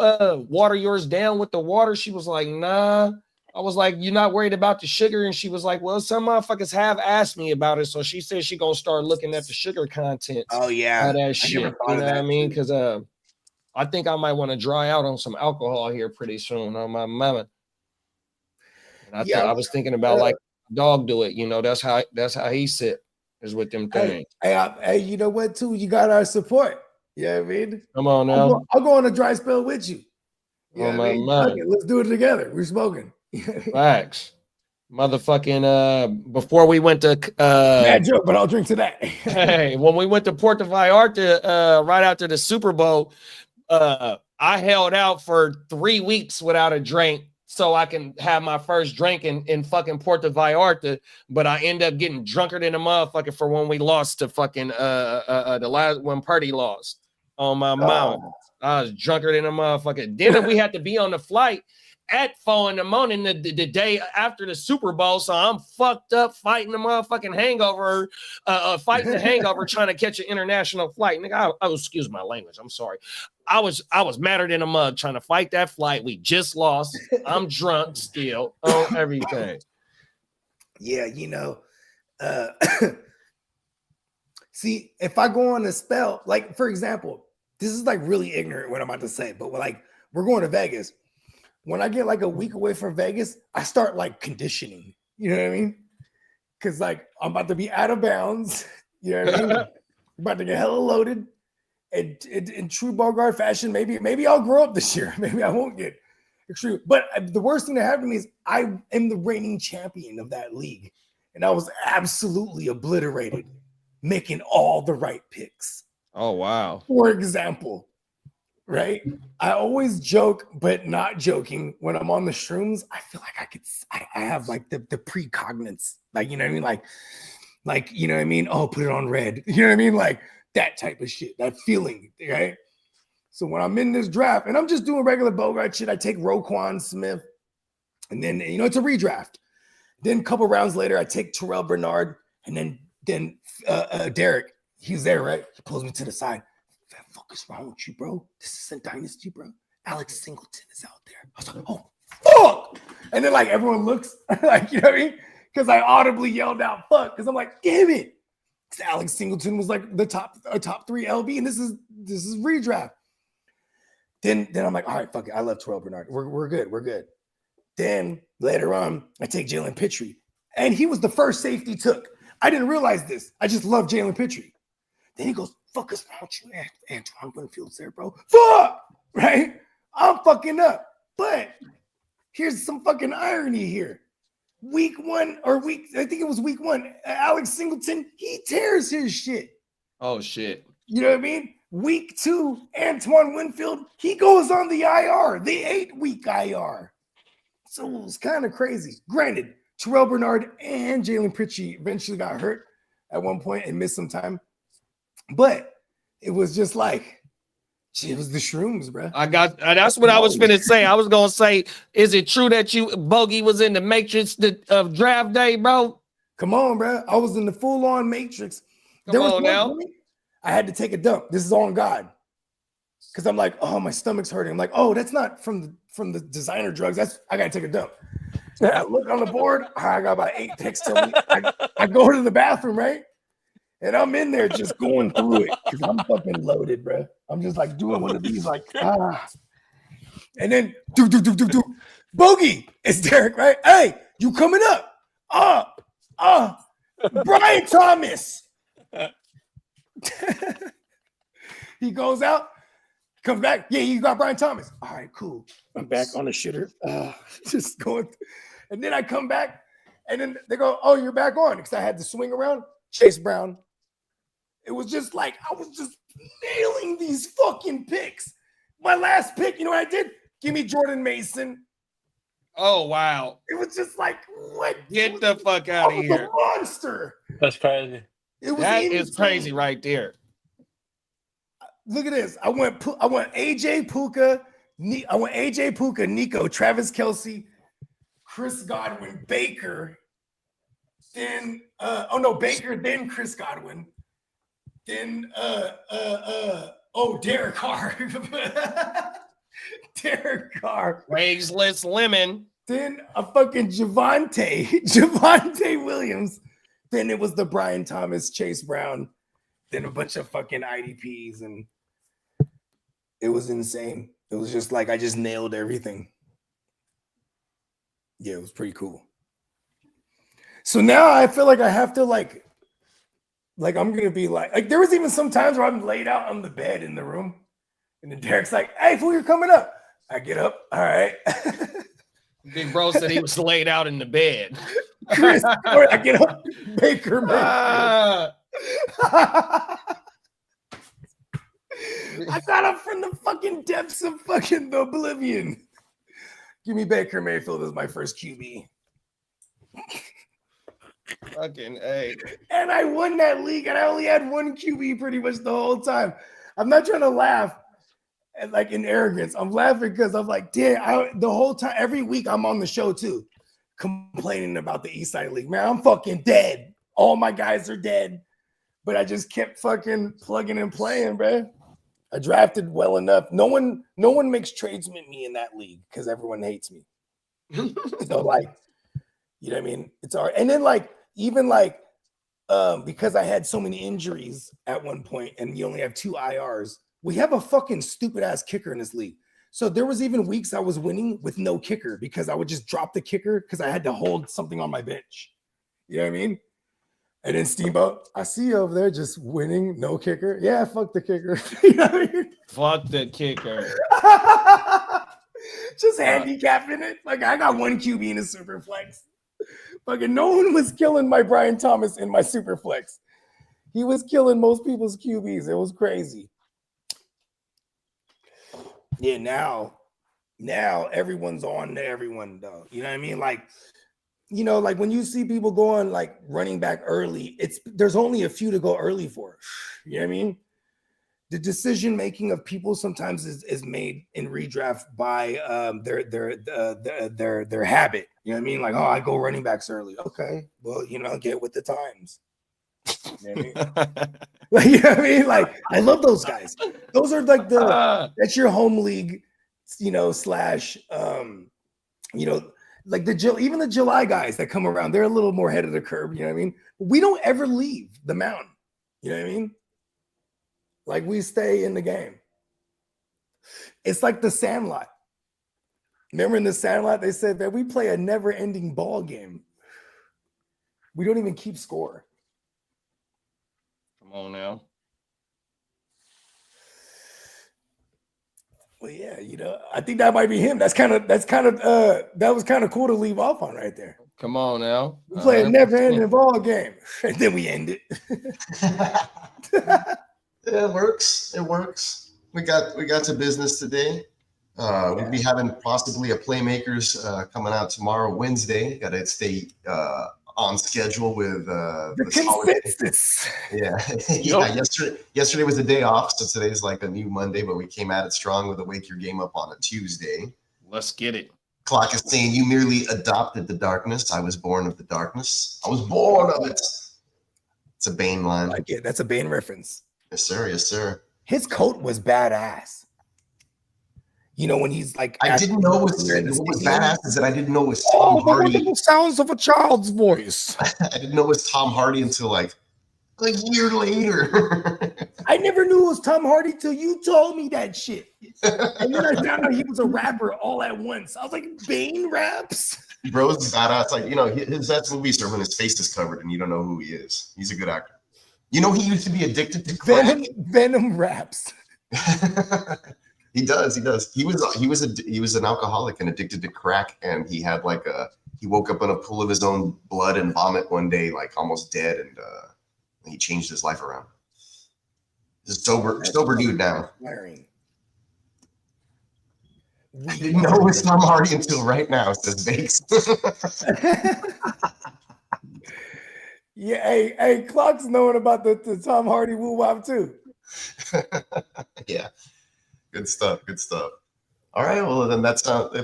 water yours down with the water? She was like, nah. I was like, you're not worried about the sugar? And she was like, well, some motherfuckers have asked me about it. So she said she gonna start looking at the sugar content. Oh yeah, that shit. You know what I mean? Because I think I might want to dry out on some alcohol here pretty soon on my mama. And I was thinking about like dog do it. You know, that's how he sit is with them things. Hey, you know what? Too, you got our support. You know what I mean? Come on now. I'll go on a dry spell with you. Oh my mind. Let's do it together. We're smoking. Facts. Motherfucking before we went to bad joke, but I'll drink to that. Hey, when we went to Puerto Vallarta right after the Super Bowl, I held out for 3 weeks without a drink so I can have my first drink in fucking Puerto Vallarta, but I end up getting drunker than a motherfucker for when we lost to fucking the last when Purdy lost on my mouth. I was drunker than a motherfucker. Then we had to be on the flight. at 4 a.m. the day after the Super Bowl. So I'm fucked up fighting the motherfucking hangover, fighting the hangover, trying to catch an international flight. Nigga, I excuse my language. I'm sorry. I was madder than a mug trying to fight that flight. We just lost. I'm drunk still on everything. Yeah, see, if I go on a spell, like for example, this is like really ignorant what I'm about to say, but we're going to Vegas. When I get like a week away from Vegas, I start like conditioning. You know what I mean? Because like I'm about to be out of bounds. You know what I mean? I'm about to get hella loaded. And in true Bogart fashion, maybe I'll grow up this year. Maybe I won't get true. But the worst thing that happened to me is I am the reigning champion of that league. And I was absolutely obliterated, making all the right picks. Oh, wow. For example, right? I always joke, but not joking. When I'm on the shrooms, I feel like I have like the precognites. Like, you know what I mean? Like, you know what I mean? Oh, put it on red. You know what I mean? Like that type of shit, that feeling, right? So when I'm in this draft and I'm just doing regular Bogart shit, I take Roquan Smith and then, it's a redraft. Then a couple rounds later, I take Terrell Bernard and then Derek, he's there, right? He pulls me to the side. What the fuck is wrong with you, bro? This isn't Dynasty, bro. Alex Singleton is out there. I was like, oh, fuck. And then like everyone looks like, you know what I mean? Because I audibly yelled out, fuck, because I'm like, damn it. Alex Singleton was like a top 3 LB, and this is redraft. Then I'm like, all right, fuck it. I love Terrell Bernard. We're good. Then later on, I take Jalen Pitre, and he was the first safety took. I didn't realize this. I just love Jalen Pitre. Then he goes, fuck us, why don't you? Antoine Winfield's there, bro. Fuck! Right? I'm fucking up. But here's some fucking irony here. I think it was week 1, Alex Singleton, he tears his shit. Oh, shit. You know what I mean? Week 2, Antoine Winfield, he goes on the IR, the 8-week IR. So it was kind of crazy. Granted, Terrell Bernard and Jalen Pitre eventually got hurt at one point and missed some time. But it was just like, it was the shrooms, bro. That's what I was finna say. I was gonna say, is it true that Bogey was in the Matrix of draft day, bro? Come on, bro. I was in the full-on Matrix. Come on now. I had to take a dump. This is on God. Because I'm like, oh, my stomach's hurting. I'm like, oh, that's not from the designer drugs. I gotta take a dump. I look on the board. I got about 8 picks till I go to the bathroom, right? And I'm in there just going through it because I'm fucking loaded, bro. I'm just like doing one of these, like, And then do. Bogey, it's Derek, right? Hey, you coming up? Brian Thomas. He goes out, comes back. Yeah, you got Brian Thomas. All right, cool. I'm back on the shitter. Just going. And then I come back, and then they go, oh, you're back on. Because I had to swing around. Chase Brown. It was just like, I was just nailing these fucking picks. My last pick, you know what I did? Give me Jordan Mason. Oh, wow. It was just like, what? Get the fuck out of here. A monster. That's crazy. That is crazy right there. Look at this. I went AJ Puka, Nico, Travis Kelce, Chris Godwin, Baker. Then Baker, then Chris Godwin. Then Derek Carr. Derek Carr. Raiseless Lemon. Then a fucking Javonte Williams. Then it was the Brian Thomas, Chase Brown. Then a bunch of fucking IDPs, and it was insane. It was just like I just nailed everything. Yeah, it was pretty cool. So now I feel like I have to like I'm gonna be like there was even some times where I'm laid out on the bed in the room, and then Derek's like, "Hey, fool, you're coming up." I get up. All right. Big bro said he was laid out in the bed. Chris, I get up. Baker, man. I got up from the fucking depths of fucking the oblivion. Give me Baker Mayfield as my first QB. Fucking A. And I won that league, and I only had one QB pretty much the whole time. I'm not trying to laugh. and like in arrogance. I'm laughing because I'm like, damn, the whole time, every week I'm on the show too, complaining about the East Side League. Man, I'm fucking dead. All my guys are dead. But I just kept fucking plugging and playing, bro. I drafted well enough. No one makes trades with me in that league because everyone hates me. So like, you know what I mean? It's all right. And then like, even like, because I had so many injuries at one point and you only have 2 IRs, we have a fucking stupid ass kicker in this league. So there was even weeks I was winning with no kicker because I would just drop the kicker because I had to hold something on my bench. You know what I mean? And then Steamboat, I see you over there just winning, no kicker. Yeah, fuck the kicker. You know what I mean? Fuck the kicker. Just handicapping it. Like I got 1 QB in a super flex. Fucking no one was killing my Brian Thomas in my super flex. He was killing most people's QBs. It was crazy. Yeah, now everyone's on to everyone though. You know what I mean? Like, you know, like when you see people going like running back early, there's only a few to go early for. You know what I mean? The decision making of people sometimes is made in redraft by their habit. You know what I mean? Like, oh, I go running backs early. Okay, well, you know, get with the times. You know what I mean? Like, you know what I mean? Like, I love those guys. Those are like that's your home league, you know, slash you know, like even the July guys that come around, they're a little more ahead of the curve. You know what I mean? We don't ever leave the mountain. You know what I mean? Like we stay in the game. It's like the Sandlot. Remember in the Sandlot, they said that we play a never-ending ball game. We don't even keep score. Come on now. Well, yeah, you know, I think that might be him. That was kind of cool to leave off on right there. Come on now. We play a never-ending ball game, and then we end it. It works. It works. We got to business today. We'll be having possibly a playmakers coming out tomorrow, Wednesday. Got to stay on schedule with the this holiday. consensus. Yeah. Yesterday was a day off, so today's like a new Monday. But we came at it strong with a Wake Your Game Up on a Tuesday. Let's get it. Clock is saying you merely adopted the darkness. I was born of the darkness. I was born of it. It's a Bane line. Like it. That's a Bane reference. Yes, sir. Yes, sir. His coat was badass. You know, when he's like, I didn't know what was badass is that I didn't know it was Tom Hardy. The sounds of a child's voice. I didn't know it was Tom Hardy until like a year later. I never knew it was Tom Hardy till you told me that shit. And then I found out he was a rapper all at once. I was like, Bane raps? Bro's badass. Like, you know, his best movies are when his face is covered and you don't know who he is. He's a good actor. You know, he used to be addicted to crack. Venom raps. He does. He was an alcoholic and addicted to crack, and he had like he woke up in a pool of his own blood and vomit one day, like almost dead, and he changed his life around. He's a sober dude now. I didn't know it was Tom Hardy until right now, says Bakes. Yeah, hey, Clock's knowing about the Tom Hardy woo-wop too. Yeah. Good stuff. All right. Well, then if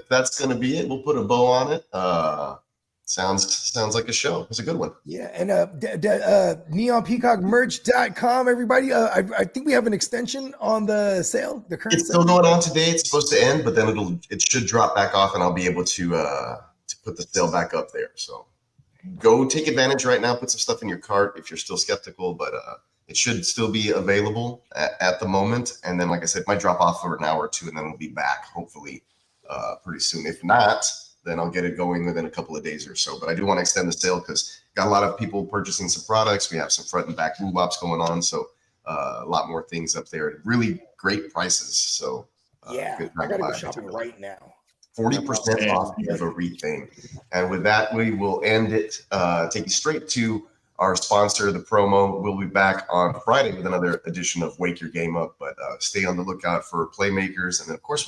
that's going to be it, we'll put a bow on it. Sounds like a show. It's a good one. Yeah. And neonpeacockmerch.com, everybody. I think we have an extension on the sale. The current it's still going on today. It's supposed to end, but then it should drop back off, and I'll be able to put the sale back up there. So go take advantage right now. Put some stuff in your cart if you're still skeptical, but it should still be available at the moment. And then, like I said, it might drop off for an hour or two, and then we'll be back hopefully pretty soon. If not, then I'll get it going within a couple of days or so. But I do want to extend the sale because got a lot of people purchasing some products. We have some front and back woo-wops going on. So a lot more things up there. Really great prices. So yeah, I got to go shopping right now. 40% off everything. And with that, we will end it. Take you straight to our sponsor, the promo. We'll be back on Friday with another edition of Wake Your Game Up, but stay on the lookout for playmakers. And then, of course,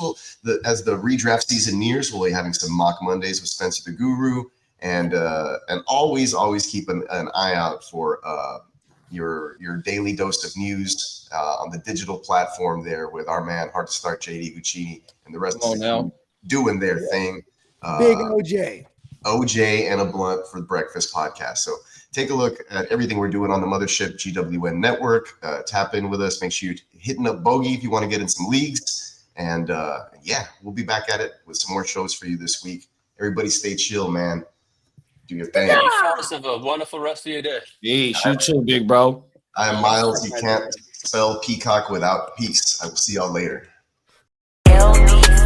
as the redraft season nears, we'll be having some mock Mondays with Spencer the Guru, and always keep an eye out for your daily dose of news on the digital platform there with our man Hard to Start JD Guccini and the rest Come of on the now. crew doing their thing. Big OJ. OJ and a blunt for the breakfast podcast. So take a look at everything we're doing on the Mothership GWN network. Tap in with us. Make sure you're hitting up Bogey if you want to get in some leagues. And yeah, we'll be back at it with some more shows for you this week. Everybody stay chill, man. Do your thing. You fellas have a wonderful rest of your day. Peace. You too, big bro. I am Miles. You can't spell peacock without peace. I will see y'all later. LB